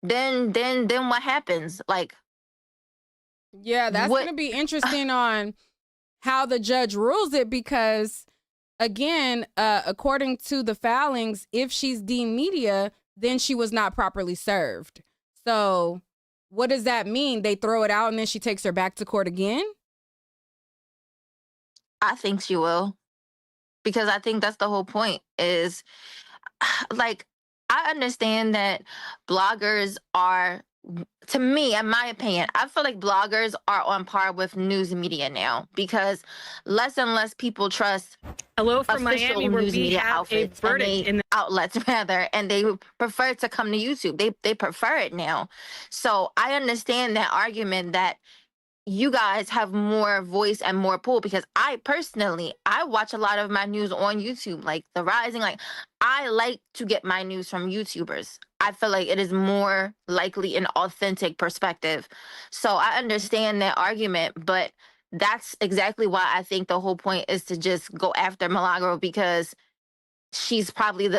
Then what happens? Like, Yeah, that's what? going to be interesting on how the judge rules it, because again, according to the filings, if she's deemed media, then she was not properly served. So what does that mean? They throw it out and then she takes her back to court again? I think she will, because I think that's the whole point is, like, I understand that bloggers are, to me, in my opinion, I feel like bloggers are on par with news media now, because less and less people trust Hello from official Miami, where news we media have a outfits verdict in the outlets rather, and they prefer to come to YouTube. They prefer it now. So I understand that argument that you guys have more voice and more pull, because I personally, I watch a lot of my news on YouTube, like The Rising. Like, I like to get my news from YouTubers. I feel like it is more likely an authentic perspective. So I understand that argument, but that's exactly why I think the whole point is to just go after Milagro, because she's probably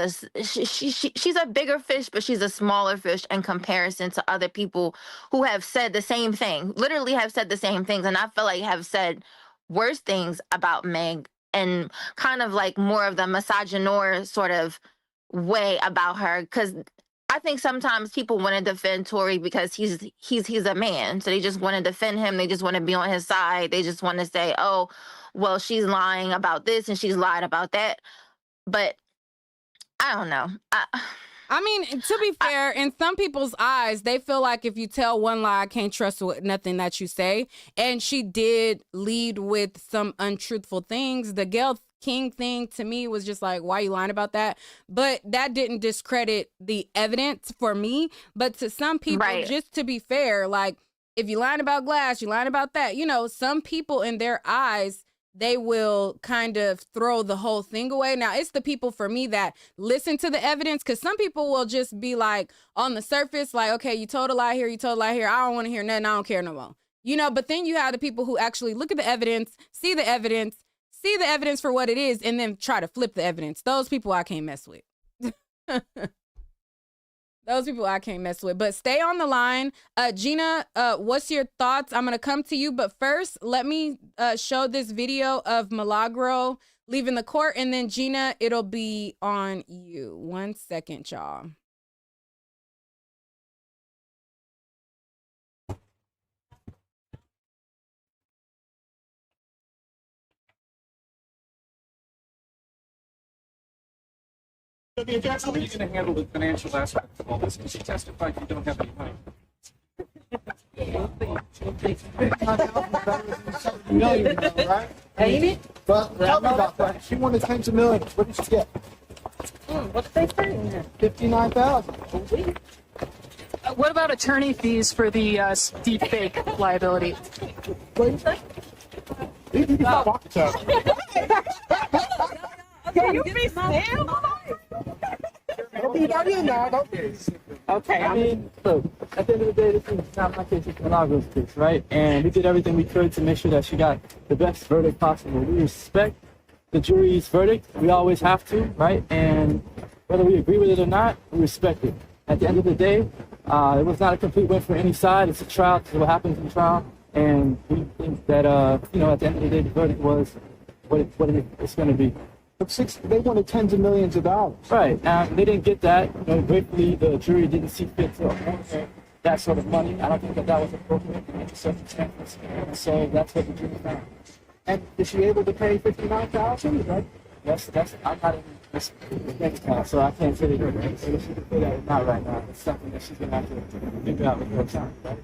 she's a bigger fish, but she's a smaller fish in comparison to other people who have said the same thing, literally have said the same things, and I feel like have said worse things about Meg, and kind of like more of the misogynoir sort of way about her. Because I think sometimes people want to defend Tory because he's a man, so they just want to defend him. They just want to be on his side. They just want to say, oh, well, she's lying about this and she's lied about that. But I don't know. I mean, to be fair, in some people's eyes, they feel like if you tell one lie, I can't trust nothing that you say. And she did lead with some untruthful things. The Gayle King thing, to me, was just like, why are you lying about that? But that didn't discredit the evidence for me. But to some people, Right. just to be fair, like, if you lying about glass, you lying about that. You know, some people in their eyes, they will kind of throw the whole thing away. Now, it's the people for me that listen to the evidence, because some people will just be like, on the surface, like, okay, you told a lie here, you told a lie here. I don't want to hear nothing. I don't care no more. You know, but then you have the people who actually look at the evidence, see the evidence for what it is, and then try to flip the evidence. Those people I can't mess with. Those people I can't mess with. But stay on the line. Gina, what's your thoughts? I'm going to come to you. But first, let me show this video of Milagro leaving the court. And then, Gina, it'll be on you. 1 second, y'all. How are you going to handle the financial aspect of all this? Because you testified you don't have any money. $59,000 better than $70 million, right? Ain't it? But tell me about that. She wanted tens of millions. What did she get? What they saying? $59,000. What about attorney fees for the deep fake liability? What do you say? You can talk to her. Can you be still? Okay, I mean, look, at the end of the day, this is not my case, it's Milagro's case, right? And we did everything we could to make sure that she got the best verdict possible. We respect the jury's verdict. We always have to, right? And whether we agree with it or not, we respect it. At the end of the day, it was not a complete win for any side. It's a trial. This is what happens in trial. And we think that, you know, at the end of the day, the verdict was what it's going to be. They wanted tens of millions of dollars. Right. They didn't get that. You know, gratefully, the jury didn't see fit to award her that sort of money. I don't think that was appropriate in the circumstances. So that's what the jury found. And is she able to pay $59,000? Right? That's I'm not in this bank account, so I can't say that right. So she can pay that or not right now. It's something that she's gonna have to figure out with her time, right?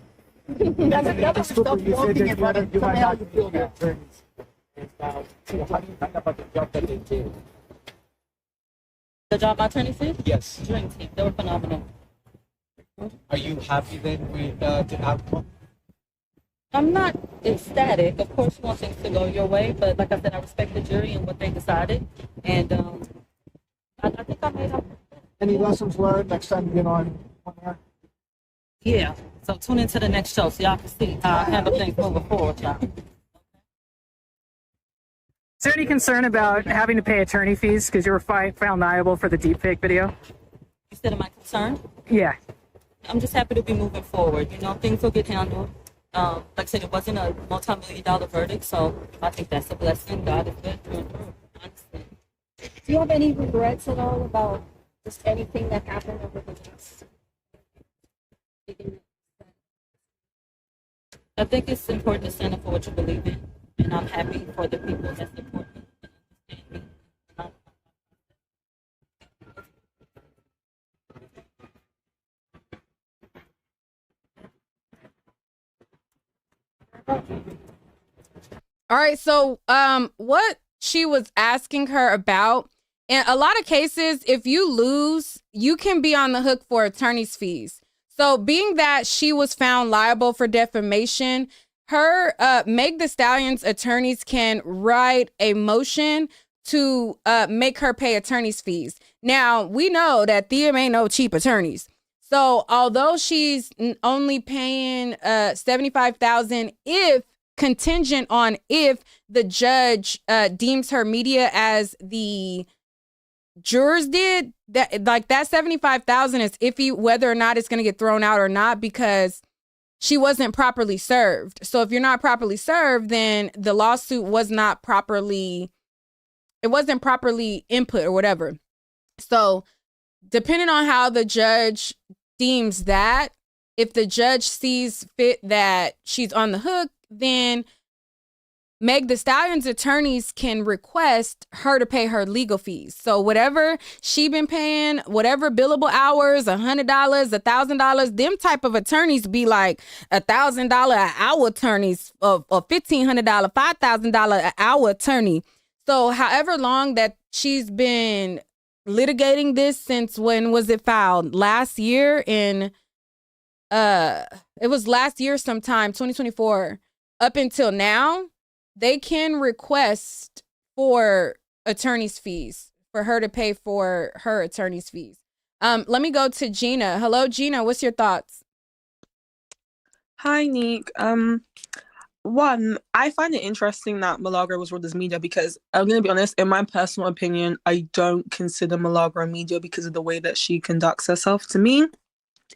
That's super. You said that you might not feel that. How do you find out about the job that they did? The job my attorney said? Yes. Dream team. They were phenomenal. Are you happy then with the outcome? I'm not ecstatic. Of course, you want things to go your way, but like I said, I respect the jury and what they decided. And I think I made up. Any lessons learned next time you get on there? Yeah. So tune into the next show so y'all can see how I handle things moving forward, y'all. Is there any concern about having to pay attorney fees because you were found liable for the deepfake video? You said, am I concerned? Yeah. I'm just happy to be moving forward. You know, things will get handled. Like I said, it wasn't a multi-million-dollar verdict, so I think that's a blessing. God is good through and through, honestly. Do you have any regrets at all about just anything that happened over the last? I think it's important to stand up for what you believe in, and I'm happy for the people that support me and understand me. All right, so what she was asking her about, in a lot of cases, if you lose, you can be on the hook for attorney's fees. So being that she was found liable for defamation, her Meg Thee Stallion's attorneys can write a motion to make her pay attorney's fees. Now, we know that them ain't no cheap attorneys. So although she's only paying $75,000 if contingent on if the judge deems her media as the jurors did, that like that $75,000 is iffy whether or not it's going to get thrown out or not, because she wasn't properly served. So if you're not properly served, then the lawsuit was not properly, it wasn't properly input or whatever. So depending on how the judge deems that, if the judge sees fit that she's on the hook, then Meg Thee Stallion's attorneys can request her to pay her legal fees. So whatever she been paying, whatever billable hours, $100, $1,000, them type of attorneys be like $1,000 an hour attorneys, or $1,500, $5,000 an hour attorney. So however long that she's been litigating this, since when was it filed? Last year in, it was last year sometime, 2024, up until now, they can request for attorney's fees, for her to pay for her attorney's fees. Let me go to Gina. Hello, Gina. What's your thoughts? Hi, Nick. One, I find it interesting that Milagro was ruled as media because I'm going to be honest, in my personal opinion, I don't consider Milagro media because of the way that she conducts herself. To me,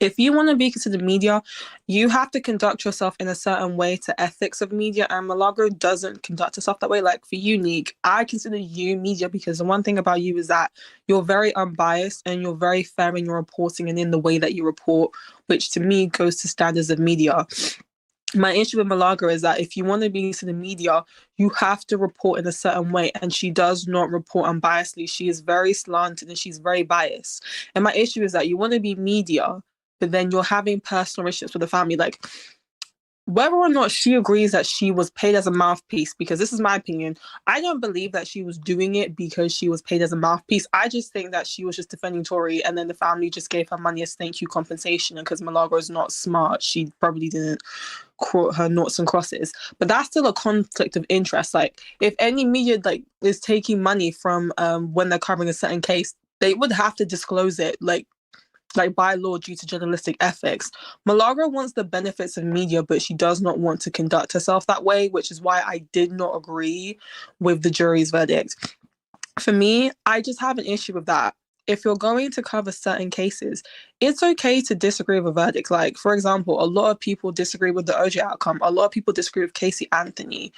if you want to be considered media, you have to conduct yourself in a certain way to ethics of media, and Milagro doesn't conduct herself that way. Like for you, Nick, I consider you media because the one thing about you is that you're very unbiased and you're very fair in your reporting and in the way that you report, which to me goes to standards of media. My issue with Milagro is that if you want to be into the media, you have to report in a certain way, and she does not report unbiasedly. She is very slanted and she's very biased. And my issue is that you want to be media, but then you're having personal relationships with the family. Like, whether or not she agrees that she was paid as a mouthpiece, because this is my opinion, I don't believe that she was doing it because she was paid as a mouthpiece. I just think that she was just defending Tory, and then the family just gave her money as thank you compensation. And because Milagro is not smart, she probably didn't quote her noughts and crosses. But that's still a conflict of interest. Like, if any media is taking money from when they're covering a certain case, they would have to disclose it, like by law, due to journalistic ethics. Milagro wants the benefits of media, but she does not want to conduct herself that way, which is why I did not agree with the jury's verdict. For me, I just have an issue with that. If you're going to cover certain cases, it's okay to disagree with a verdict. Like, for example, a lot of people disagree with the OJ outcome. A lot of people disagree with Casey Anthony.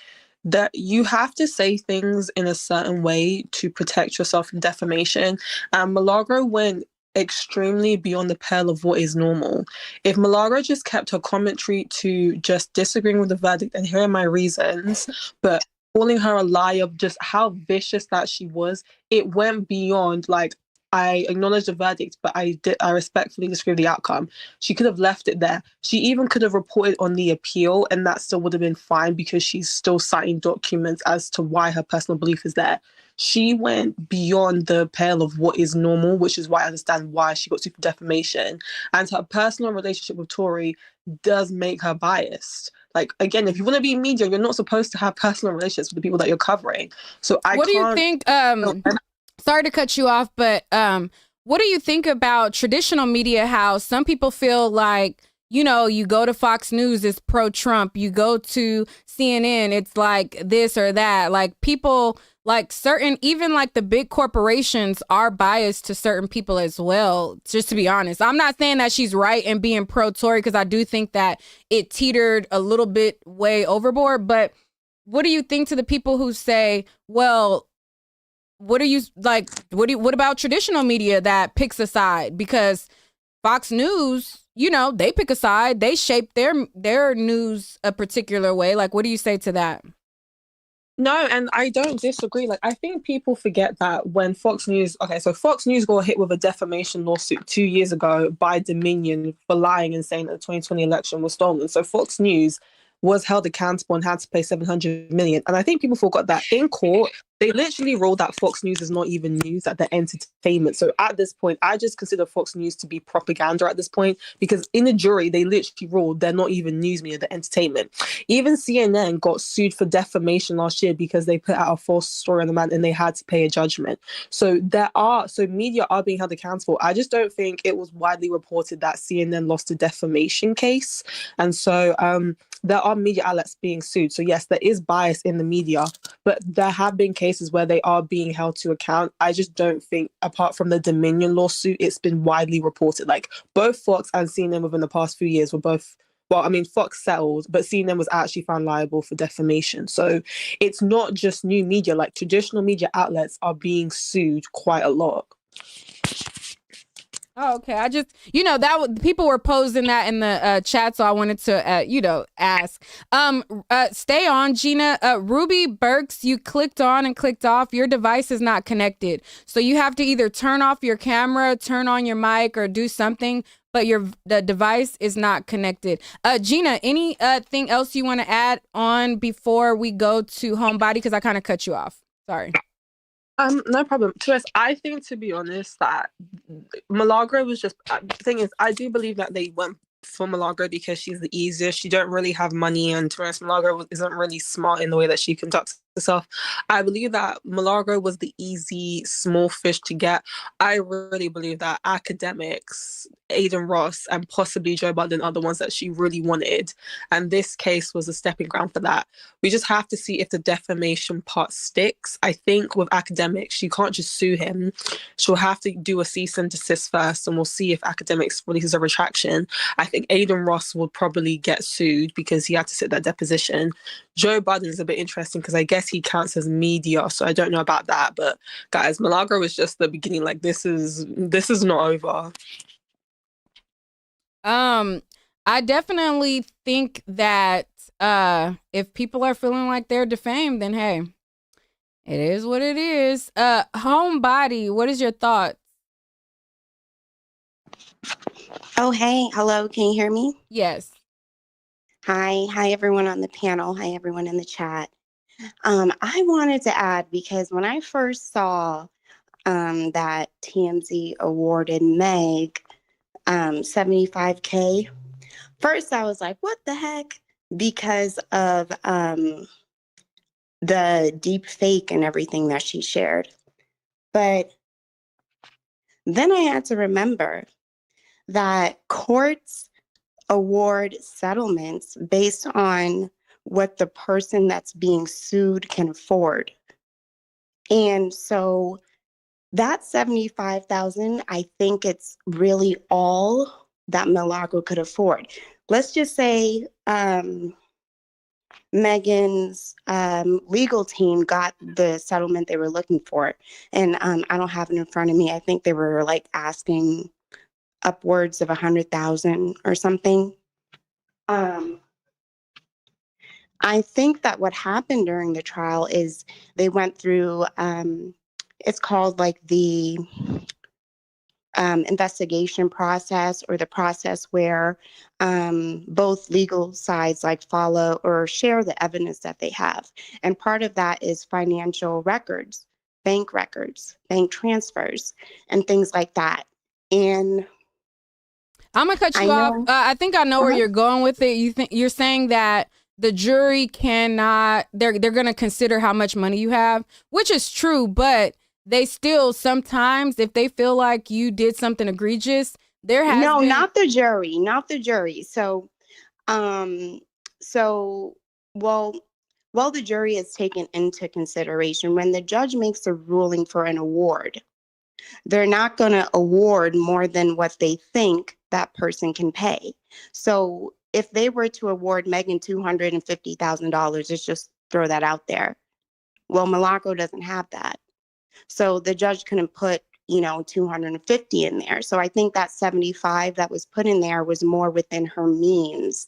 That you have to say things in a certain way to protect yourself from defamation. And Milagro went extremely beyond the pale of what is normal. If Milagro just kept her commentary to just disagreeing with the verdict and here are my reasons, but calling her a liar, just how vicious that she was, it went beyond, like, I acknowledge the verdict, but I respectfully disagree with the outcome. She could have left it there. She even could have reported on the appeal, and that still would have been fine because she's still citing documents as to why her personal belief is there. She went beyond the pale of what is normal, which is why I understand why she got sued for defamation. And her personal relationship with Tory does make her biased. Like, again, if you want to be media, you're not supposed to have personal relationships with the people that you're covering. So what do you think? Sorry to cut you off, but what do you think about traditional media? How some people feel like, you know, you go to Fox News, it's pro-Trump. You go to CNN, it's like this or that. Like, people, like certain, even like the big corporations are biased to certain people as well, just to be honest. I'm not saying that she's right in being pro-Tory, because I do think that it teetered a little bit way overboard. But what do you think to the people who say, well, what are you like? What about traditional media that picks a side? Because Fox News, you know, they pick a side. They shape their news a particular way. Like, what do you say to that? No, and I don't disagree. Like, I think people forget that when Fox News, so Fox News got hit with a defamation lawsuit 2 years ago by Dominion for lying and saying that the 2020 election was stolen. So Fox News was held accountable and had to pay $700 million. And I think people forgot that in court, they literally ruled that Fox News is not even news, that they're entertainment. So at this point, I just consider Fox News to be propaganda at this point, because in the jury, they literally ruled they're not even news media, they're entertainment. Even CNN got sued for defamation last year because they put out a false story on the man and they had to pay a judgment. So media are being held accountable. I just don't think it was widely reported that CNN lost a defamation case. And so there are media outlets being sued. So yes, there is bias in the media, but there have been cases where they are being held to account. I just don't think, apart from the Dominion lawsuit, it's been widely reported. Like, both Fox and CNN within the past few years were both, well, I mean, Fox settled, but CNN was actually found liable for defamation. So it's not just new media, like traditional media outlets are being sued quite a lot. Oh, okay. I just, people were posing that in the chat, so I wanted to, ask. Stay on, Gina. Ruby Burks, you clicked on and clicked off. Your device is not connected, so you have to either turn off your camera, turn on your mic, or do something. But the device is not connected. Gina, anything else you want to add on before we go to Homebody? Because I kind of cut you off. Sorry. No problem. I think, to be honest, that Milagro was just, the thing is, I do believe that they went for Milagro because she's the easiest. She don't really have money, and to be honest, Milagro isn't really smart in the way that she conducts herself. I believe that Milagro was the easy small fish to get. I really believe that academics, Aiden Ross, and possibly Joe Budden are the ones that she really wanted. And this case was a stepping ground for that. We just have to see if the defamation part sticks. I think with academics, she can't just sue him. She'll have to do a cease and desist first, and we'll see if academics releases a retraction. I think Aiden Ross would probably get sued because he had to sit that deposition. Joe Budden is a bit interesting because I guess he counts as media, so I don't know about that. But guys, Milagro is just the beginning. Like, this is not over. I definitely think that if people are feeling like they're defamed, then hey, it is what it is. Homebody, what is your thoughts? Oh, hey, hello, can you hear me? Yes. Hi everyone on the panel. Hi everyone in the chat. I wanted to add, because when I first saw that TMZ awarded Meg $75K, first I was like, what the heck? Because of the deep fake and everything that she shared. But then I had to remember that courts award settlements based on what the person that's being sued can afford. And so that $75,000, I think it's really all that Milagro could afford. Let's just say Megan's legal team got the settlement they were looking for. And I don't have it in front of me. I think they were like asking upwards of 100,000 or something. I think that what happened during the trial is they went through, it's called like the investigation process, or the process where both legal sides like follow or share the evidence that they have. And part of that is financial records, bank transfers, and things like that. And I'm gonna cut you off. I think I know where you're going with it. You're saying that the jury cannot, they're gonna consider how much money you have, which is true, but they still not the jury. So, the jury is taken into consideration when the judge makes a ruling for an award. They're not going to award more than what they think that person can pay. So if they were to award Megan $250,000, let's just throw that out there. Well, Milagro doesn't have that. So the judge couldn't put, 250 in there. So I think that 75 that was put in there was more within her means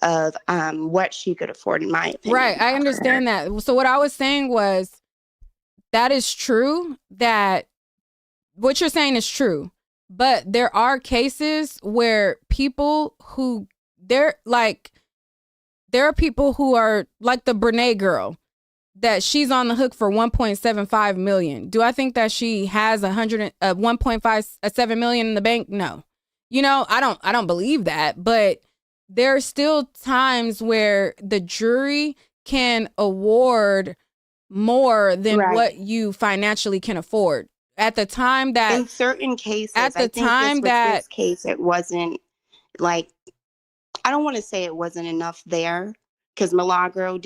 of what she could afford, in my opinion. Right. I understand that. So what I was saying was, that is true, that what you're saying is true, but there are cases where people who there are people who are like the Brene girl, that she's on the hook for 1.75 million. Do I think that she has 1.57 million in the bank? No. I don't believe that, but there are still times where the jury can award more than what you financially can afford. At the time that in certain cases, this case, it wasn't like, I don't want to say it wasn't enough there, because Milagro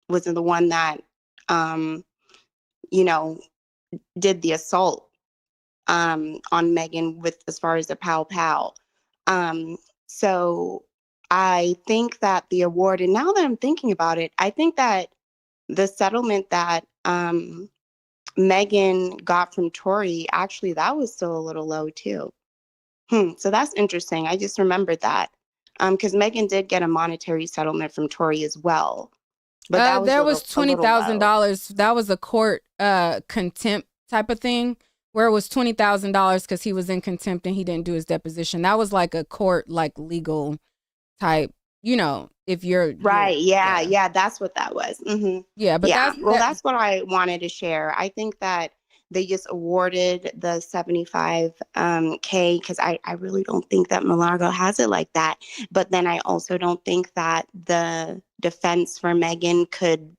wasn't the one that did the assault on Megan with, as far as the pow. So I think that the award, and now that I'm thinking about it, I think that the settlement that Megan got from Tory, actually, that was still a little low too. So that's interesting. I just remembered that. Because Megan did get a monetary settlement from Tory as well. But that was $20,000. That was a court contempt type of thing, where it was $20,000 because he was in contempt and he didn't do his deposition. That was like a court, like legal type, if you're right. Yeah, that's what that was. Mm-hmm. Yeah, but that's what I wanted to share. I think that they just awarded the 75K because I really don't think that Milagro has it like that. But then I also don't think that the defense for Megan could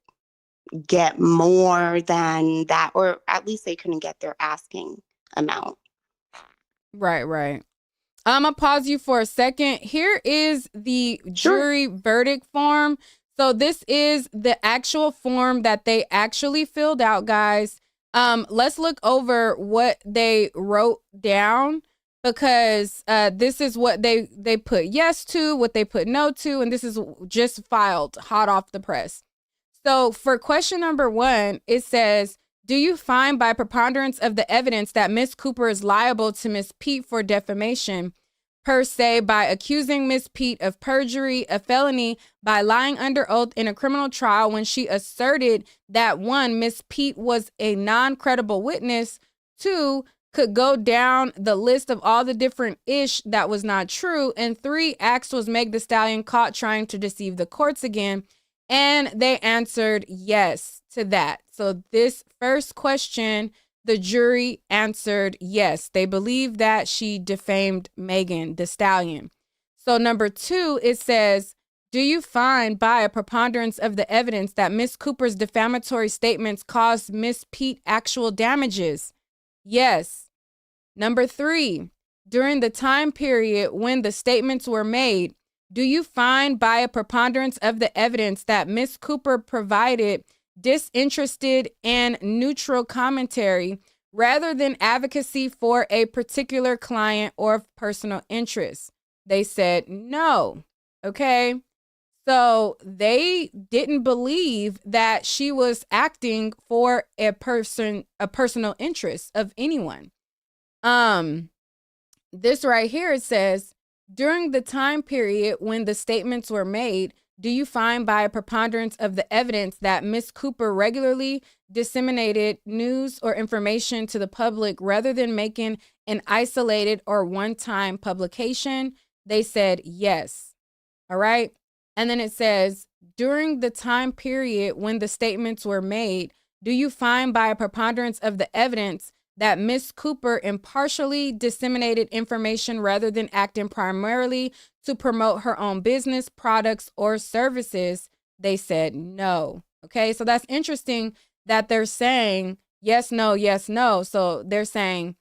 get more than that, or at least they couldn't get their asking amount. Right. I'm gonna pause you for a second. Here is the jury verdict form. So this is the actual form that they actually filled out, guys. Let's look over what they wrote down, because this is what they put yes to, what they put no to, and this is just filed hot off the press. So for question number 1, it says, do you find by preponderance of the evidence that Miss Cooper is liable to Miss Pete for defamation, per se, by accusing Miss Pete of perjury, a felony, by lying under oath in a criminal trial when she asserted that 1, Miss Pete was a non-credible witness, 2, could go down the list of all the different ish that was not true, and 3, asked was Meg the Stallion caught trying to deceive the courts again? And they answered yes to that. So this first question, the jury answered yes. They believe that she defamed Megan the Stallion. So number 2, it says, do you find by a preponderance of the evidence that Miss Cooper's defamatory statements caused Miss Pete actual damages? Yes. Number 3, during the time period when the statements were made, do you find by a preponderance of the evidence that Miss Cooper provided disinterested and neutral commentary rather than advocacy for a particular client or personal interest? They said no. Okay. So they didn't believe that she was acting for a personal interest of anyone. This right here, it says, during the time period when the statements were made, do you find by a preponderance of the evidence that Miss Cooper regularly disseminated news or information to the public rather than making an isolated or one-time publication? They said yes. All right. And then it says, during the time period when the statements were made, do you find by a preponderance of the evidence that Miss Cooper impartially disseminated information rather than acting primarily to promote her own business, products, or services? They said no. Okay, so that's interesting that they're saying yes, no, yes, no. So they're saying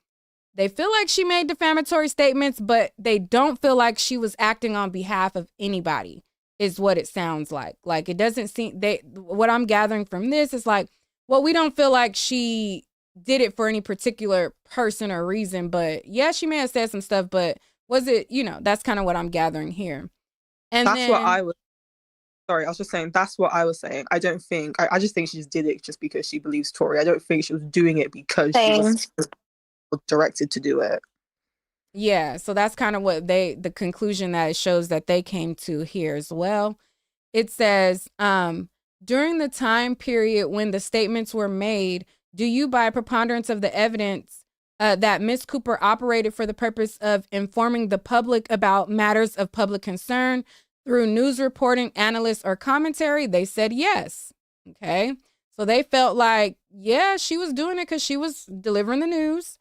they feel like she made defamatory statements, but they don't feel like she was acting on behalf of anybody, is what it sounds like. Like, it doesn't seem, what I'm gathering from this is like, well, we don't feel like she did it for any particular person or reason, but yeah, she may have said some stuff, but was it, that's kind of what I'm gathering here. And that's what I was, sorry, I was just saying, that's what I was saying. I don't think, I just think she just did it just because she believes Tory. I don't think she was doing it because she was directed to do it. Yeah, so that's kind of what the conclusion that it shows that they came to here as well. It says, during the time period when the statements were made, do you, by a preponderance of the evidence, that Miss Cooper operated for the purpose of informing the public about matters of public concern through news reporting, analysis, or commentary? They said yes. Okay, so they felt like, yeah, she was doing it because she was delivering the news.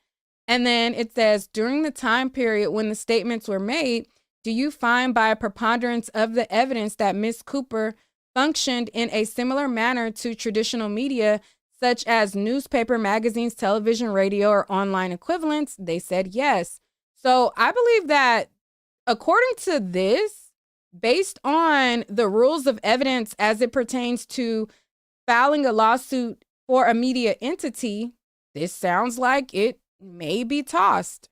And then it says, during the time period when the statements were made, do you find by a preponderance of the evidence that Miss Cooper functioned in a similar manner to traditional media, such as newspaper, magazines, television, radio, or online equivalents? They said yes. So I believe that according to this, based on the rules of evidence as it pertains to filing a lawsuit for a media entity, this sounds like it may be tossed.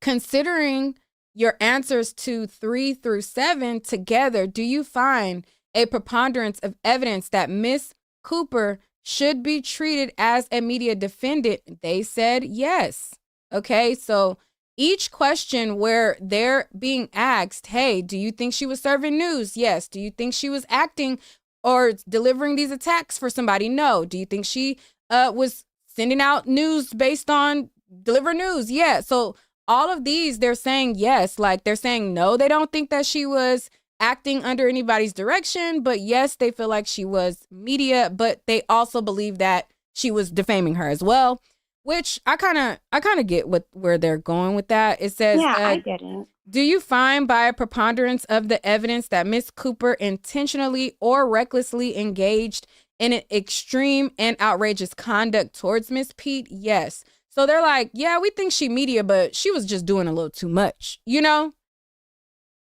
Considering your answers to 3 through 7 together, do you find a preponderance of evidence that Miss Cooper should be treated as a media defendant? They said yes. Okay, so each question where they're being asked, hey, do you think she was serving news? Yes. Do you think she was acting or delivering these attacks for somebody? No. Do you think she was sending out news based on deliver news? Yeah. So all of these, they're saying yes. Like, they're saying no, they don't think that she was acting under anybody's direction, but yes, they feel like she was media, but they also believe that she was defaming her as well, which I kind of get where they're going with that. It says, yeah, I get it. Do you find by a preponderance of the evidence that Miss Cooper intentionally or recklessly engaged in an extreme and outrageous conduct towards Miss Pete? Yes. So they're like, yeah, we think she media, but she was just doing a little too much, you know?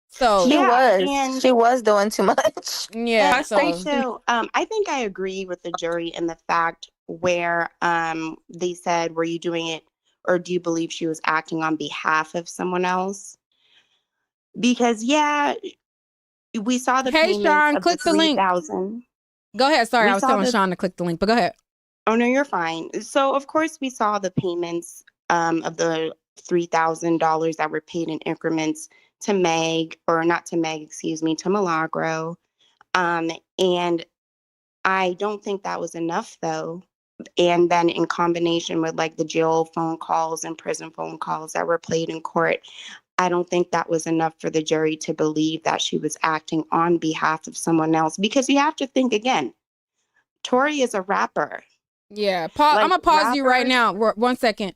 So She was doing too much. yeah. And also, I think I agree with the jury in the fact where they said, were you doing it or do you believe she was acting on behalf of someone else? Because, yeah, we saw the Hey, payments Sean, of click the link. 3,000. Go ahead. Sorry, We I was saw telling the- Sean to click the link, but go ahead. Oh, no, you're fine. So, of course, we saw the payments of the $3,000 that were paid in increments to Meg, or not to Meg, excuse me, to Milagro. And I don't think that was enough, though. And then in combination with like the jail phone calls and prison phone calls that were played in court, I don't think that was enough for the jury to believe that she was acting on behalf of someone else. Because you have to think again, Tori is a rapper. Yeah, I'm gonna pause you right now. 1 second.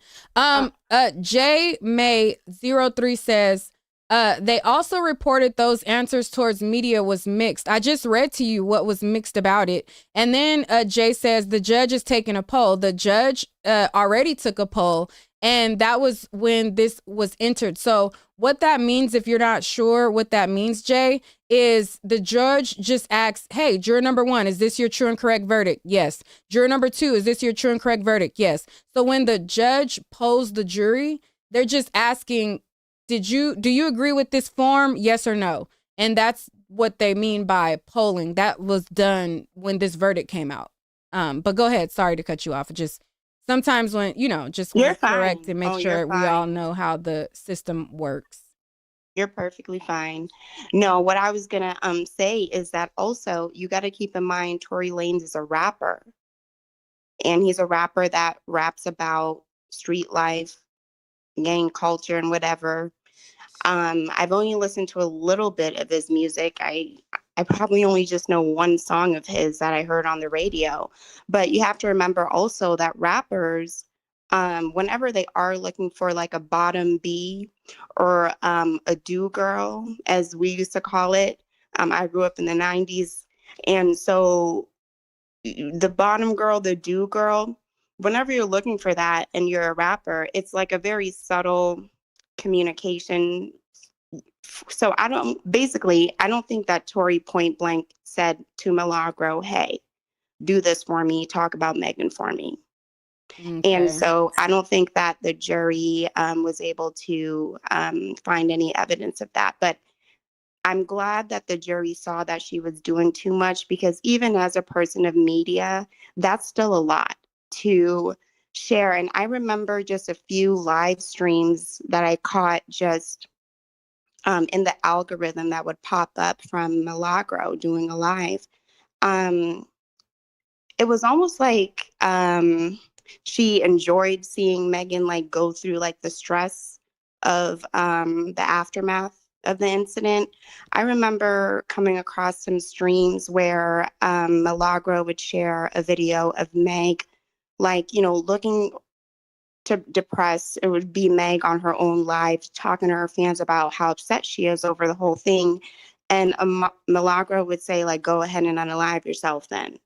J May 03 says, they also reported those answers towards media was mixed. I just read to you what was mixed about it. And then Jay says the judge is taking a poll. The judge already took a poll, and that was when this was entered. So what that means, if you're not sure what that means, Jay, is the judge just asks, hey, juror number 1, is this your true and correct verdict? Yes. Juror number 2, is this your true and correct verdict? Yes. So when the judge polls the jury, they're just asking, do you agree with this form? Yes or no? And that's what they mean by polling. That was done when this verdict came out. But go ahead. Sorry to cut you off. Just sometimes when, just want to correct and make sure we all know how the system works. You're perfectly fine. No, what I was going to say is that also you got to keep in mind Tory Lanez is a rapper. And he's a rapper that raps about street life, gang culture, and whatever. I've only listened to a little bit of his music. I probably only just know one song of his that I heard on the radio. But you have to remember also that rappers, whenever they are looking for like a bottom B or a do girl, as we used to call it, I grew up in the 90s. And so the bottom girl, the do girl, whenever you're looking for that and you're a rapper, it's like a very subtle communication. So I don't think that Tory point blank said to Milagro, hey, do this for me, talk about Megan for me. Okay. And so I don't think that the jury was able to find any evidence of that. But I'm glad that the jury saw that she was doing too much, because even as a person of media, that's still a lot to share. And I remember just a few live streams that I caught just in the algorithm that would pop up from Milagro doing a live. It was almost like she enjoyed seeing Megan like go through like the stress of the aftermath of the incident. I remember coming across some streams where Milagro would share a video of Meg, like, looking to depressed. It would be Meg on her own live talking to her fans about how upset she is over the whole thing. And Milagro would say, like, go ahead and unalive yourself then.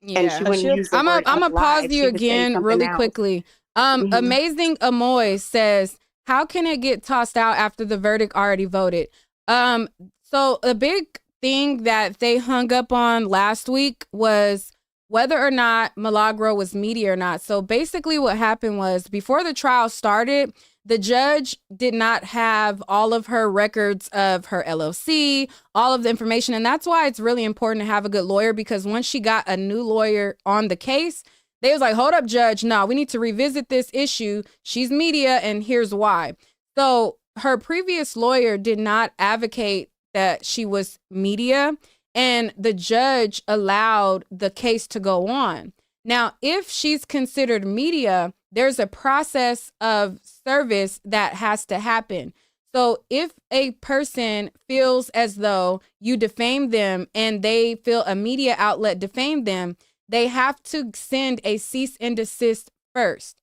Yeah. And she wouldn't use the word I'm gonna pause you she would say again something really else. quickly. Amazing Amoy says, how can it get tossed out after the verdict already voted? So a big thing that they hung up on last week was whether or not Milagro was media or not. So basically what happened was, before the trial started, the judge did not have all of her records of her LLC, all of the information. And that's why it's really important to have a good lawyer, because once she got a new lawyer on the case, they was like, hold up, judge. No, we need to revisit this issue. She's media, and here's why. So her previous lawyer did not advocate that she was media, and the judge allowed the case to go on. Now, if she's considered media, there's a process of service that has to happen. So if a person feels as though you defamed them and they feel a media outlet defamed them, they have to send a cease and desist first.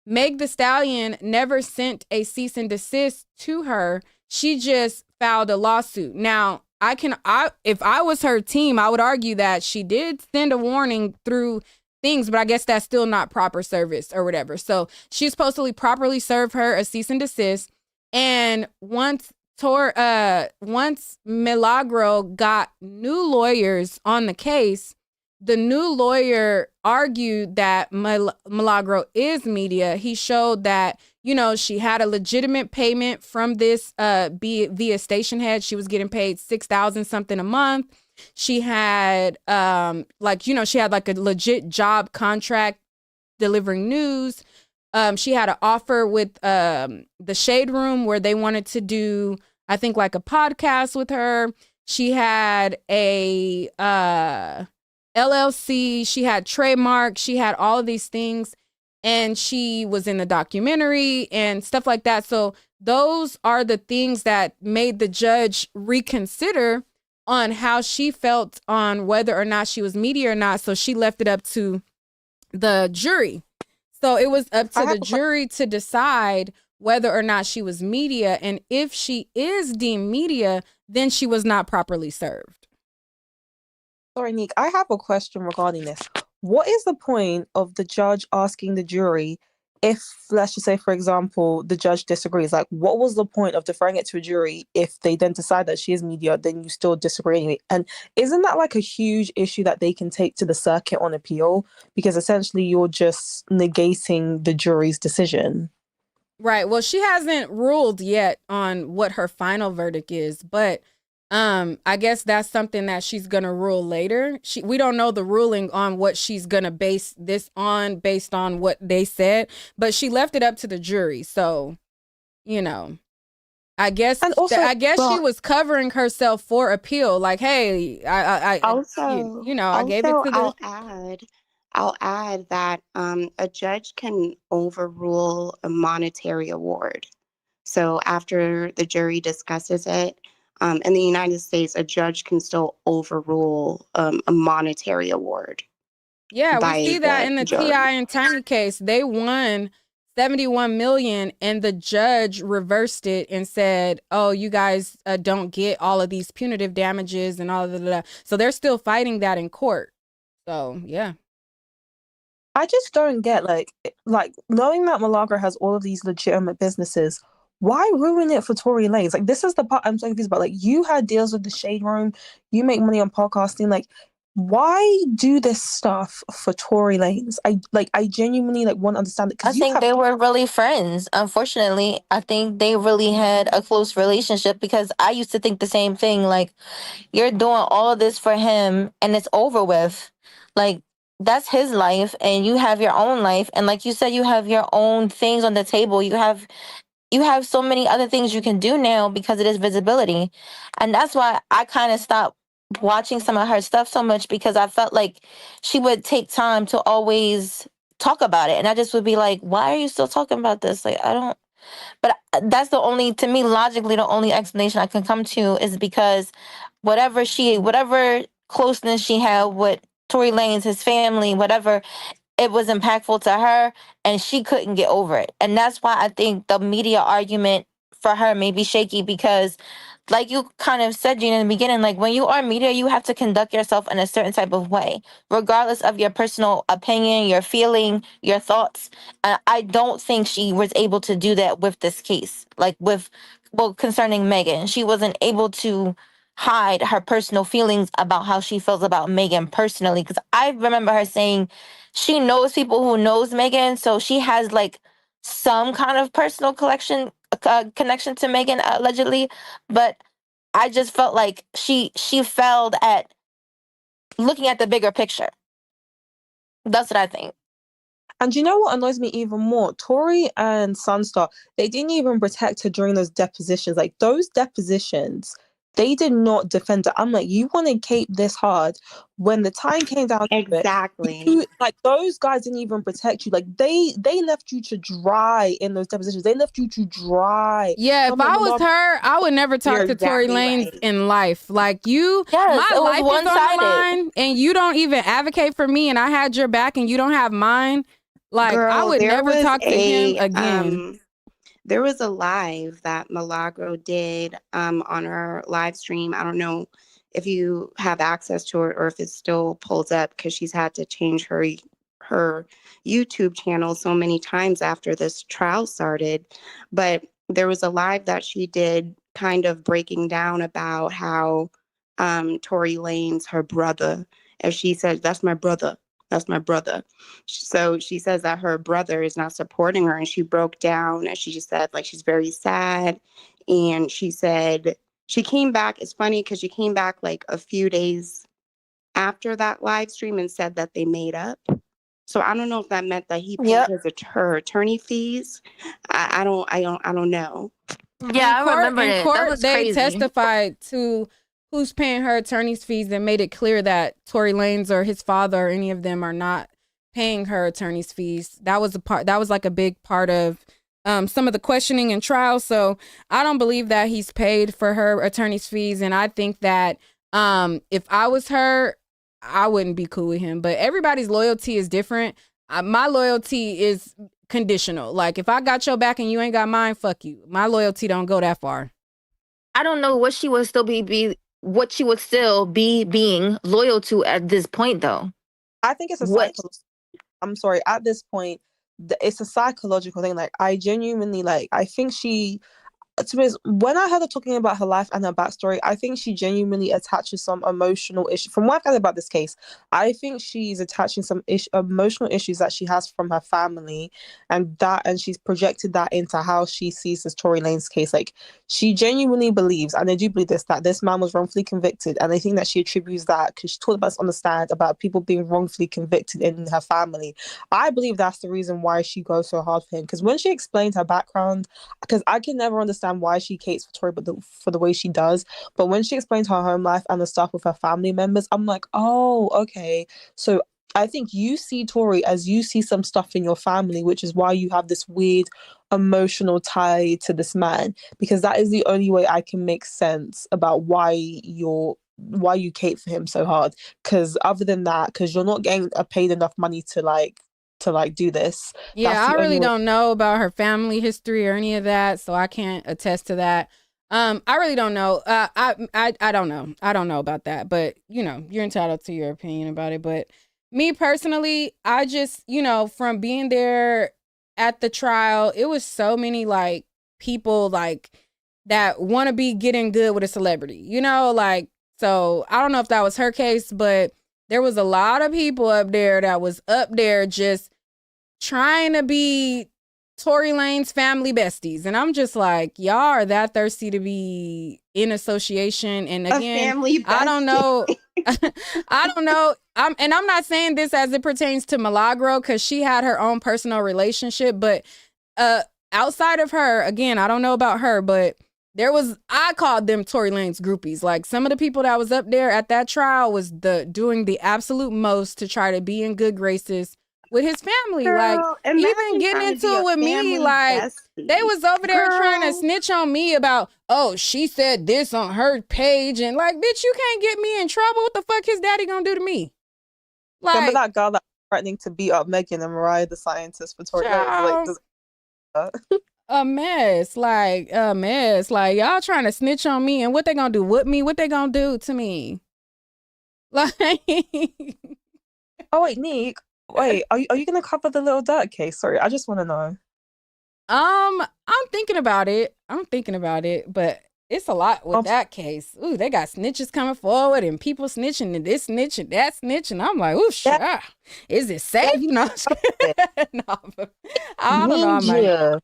Meg the Stallion never sent a cease and desist to her. She just filed a lawsuit. Now, if I was her team, I would argue that she did send a warning through things, but I guess that's still not proper service or whatever. So she's supposed to properly serve her a cease and desist. And once Milagro got new lawyers on the case, the new lawyer argued that Milagro is media. He showed that, she had a legitimate payment from this via station head. She was getting paid $6,000 something a month. She had she had like a legit job contract delivering news. She had an offer with the Shade Room where they wanted to do, I think, like a podcast with her. She had a LLC, she had trademark, she had all of these things, and she was in the documentary and stuff like that. So those are the things that made the judge reconsider on how she felt on whether or not she was media or not. So she left it up to the jury. So it was up to the jury to decide whether or not she was media. And if she is deemed media, then she was not properly served. Sorry, Nick, I have a question regarding this. What is the point of the judge asking the jury if, let's just say, for example, the judge disagrees? Like, what was the point of deferring it to a jury if they then decide that she is media, then you still disagree anyway? And isn't that like a huge issue that they can take to the circuit on appeal? Because essentially you're just negating the jury's decision. Right. Well, she hasn't ruled yet on what her final verdict is, but I guess that's something that she's gonna rule later. We don't know the ruling on what she's gonna base this on based on what they said, but she left it up to the jury. So, I guess she was covering herself for appeal. Like, hey, I also, I gave it to the. I'll add that a judge can overrule a monetary award. So after the jury discusses it, in the United States, a judge can still overrule a monetary award. Yeah, we see that in the T.I. and Tiny case. They won $71 million, and the judge reversed it and said, "Oh, you guys don't get all of these punitive damages and all of that." So they're still fighting that in court. So yeah. I just don't get like knowing that Milagro has all of these legitimate businesses. Why ruin it for Tory Lanez? Like, this is the part I'm so confused about. Like, you had deals with the Shade Room, you make money on podcasting. Like, why do this stuff for Tory Lanez? I genuinely want to understand it. I think they were really friends. Unfortunately, I think they really had a close relationship because I used to think the same thing. Like, you're doing all of this for him and it's over with. Like, that's his life and you have your own life. And like you said, you have your own things on the table. You have so many other things you can do now because it is visibility. And that's why I kind of stopped watching some of her stuff so much, because I felt like she would take time to always talk about it. And I just would be like, why are you still talking about this? Like, I don't, but that's to me, logically, the only explanation I can come to is because whatever closeness she had with Tory Lanez, his family, whatever, it was impactful to her and she couldn't get over it. And that's why I think the media argument for her may be shaky, because like you kind of said, Gina, in the beginning, like when you are media, you have to conduct yourself in a certain type of way, regardless of your personal opinion, your feeling, your thoughts. And I don't think she was able to do that with this case. Concerning Megan, she wasn't able to hide her personal feelings about how she feels about Megan personally. Because I remember her saying she knows people who knows Megan, so she has like some kind of personal connection to Megan, allegedly. But I just felt like she failed at looking at the bigger picture. That's what I think. And you know what annoys me even more? Tory and Sunstar, they didn't even protect her during those depositions. Like, those depositions, they did not defend her. I'm like, you want to cape this hard when the time came down to it. Like, those guys didn't even protect you. Like, they left you to dry in those depositions. They left you to dry. Yeah, if I was her, I would never talk to Tory Lanez in life. Like, my life is on the line, and you don't even advocate for me, and I had your back, and you don't have mine. Like, I Girl, would there never was talk to him a again. there was a live that Milagro did on her live stream. I don't know if you have access to it or if it still pulls up because she's had to change her YouTube channel so many times after this trial started. But there was a live that she did kind of breaking down about how Tory Lanez, her brother, as she said, that's my brother. That's my brother. So she says that her brother is not supporting her. And she broke down and she just said, like, she's very sad. And she said, she came back. It's funny because she came back like a few days after that live stream and said that they made up. So I don't know if that meant that he paid her attorney fees. I don't know. Yeah, I remember In it. court, That was they crazy. testified to who's paying her attorney's fees and made it clear that Tory Lanez or his father or any of them are not paying her attorney's fees. That was like a big part of some of the questioning and trial. So I don't believe that he's paid for her attorney's fees. And I think that if I was her, I wouldn't be cool with him. But everybody's loyalty is different. My loyalty is conditional. Like, if I got your back and you ain't got mine, fuck you. My loyalty don't go that far. I don't know what she would still be what she would still be being loyal to at this point, though. I think it's a psychological. I'm sorry. At this point, it's a psychological thing. Like, I genuinely I think she. To me, when I heard her talking about her life and her backstory, I think she genuinely attaches some emotional issue. From what I've gathered about this case, I think she's attaching some emotional issues that she has from her family, and she's projected that into how she sees this Tory Lanez case. Like, she genuinely believes, and I do believe this, that this man was wrongfully convicted, and I think that she attributes that because she talked about this on the stand about people being wrongfully convicted in her family. I believe that's the reason why she goes so hard for him. Because when she explained her background, because I can never understand why she caters for Tory, but for the way she does. But when she explains her home life and the stuff with her family members, I'm like, oh, okay. So I think you see Tory as you see some stuff in your family, which is why you have this weird emotional tie to this man, because that is the only way I can make sense about why you cater for him so hard. Because other than that, because you're not getting paid enough money to do this. Yeah, I really don't know about her family history or any of that, so I can't attest to that. I really don't know. I don't know. I don't know about that, but you're entitled to your opinion about it. But me personally, I just, from being there at the trial, it was so many people that want to be getting good with a celebrity, so I don't know if that was her case, but there was a lot of people up there that was up there just trying to be Tory Lanez family besties. And I'm just like, y'all are that thirsty to be in association. And again, I don't know. I don't know. I'm not saying this as it pertains to Milagro because she had her own personal relationship. But outside of her, again, I don't know about her, but I called them Tory Lanez groupies. Like, some of the people that was up there at that trial was doing the absolute most to try to be in good graces with his family. Girl, even getting into it with me, they was over there trying to snitch on me about, oh, she said this on her page, and bitch, you can't get me in trouble. What the fuck his daddy gonna do to me? Remember that girl that was threatening to beat up Megan and Mariah the Scientist for Tory Lanez? A mess. Y'all trying to snitch on me, and what they gonna do with me? What they gonna do to me? Oh wait, Nick. Wait, are you gonna cover the Little Dirt case? Sorry, I just want to know. I'm thinking about it, but it's a lot with that case. Ooh, they got snitches coming forward and people snitching and this snitch and that snitch, and I'm like, ooh, shit. Is it safe? No, but I don't know.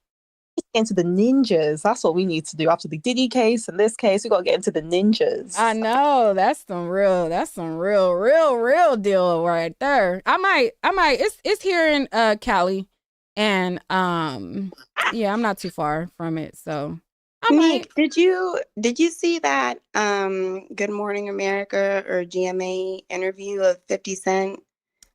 Into the ninjas. That's what we need to do after the Diddy case and this case. We gotta get into the ninjas. I know, that's some real deal right there. I might. It's here in Cali, and yeah, I'm not too far from it, so I might. Did you see that Good Morning America or GMA interview of 50 Cent?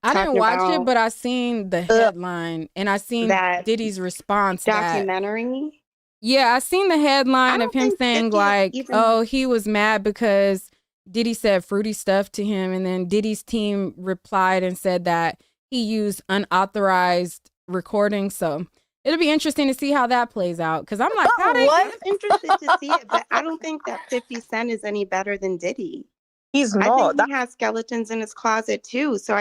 I didn't watch it, but I seen the headline and I seen that Diddy's response. Documentary? Yeah, I seen the headline of him saying oh, he was mad because Diddy said fruity stuff to him, and then Diddy's team replied and said that he used unauthorized recording. So it'll be interesting to see how that plays out. Because I'm like, how I they was interested to see it, but I don't think that 50 Cent is any better than Diddy. He's I not. think he has skeletons in his closet too. So I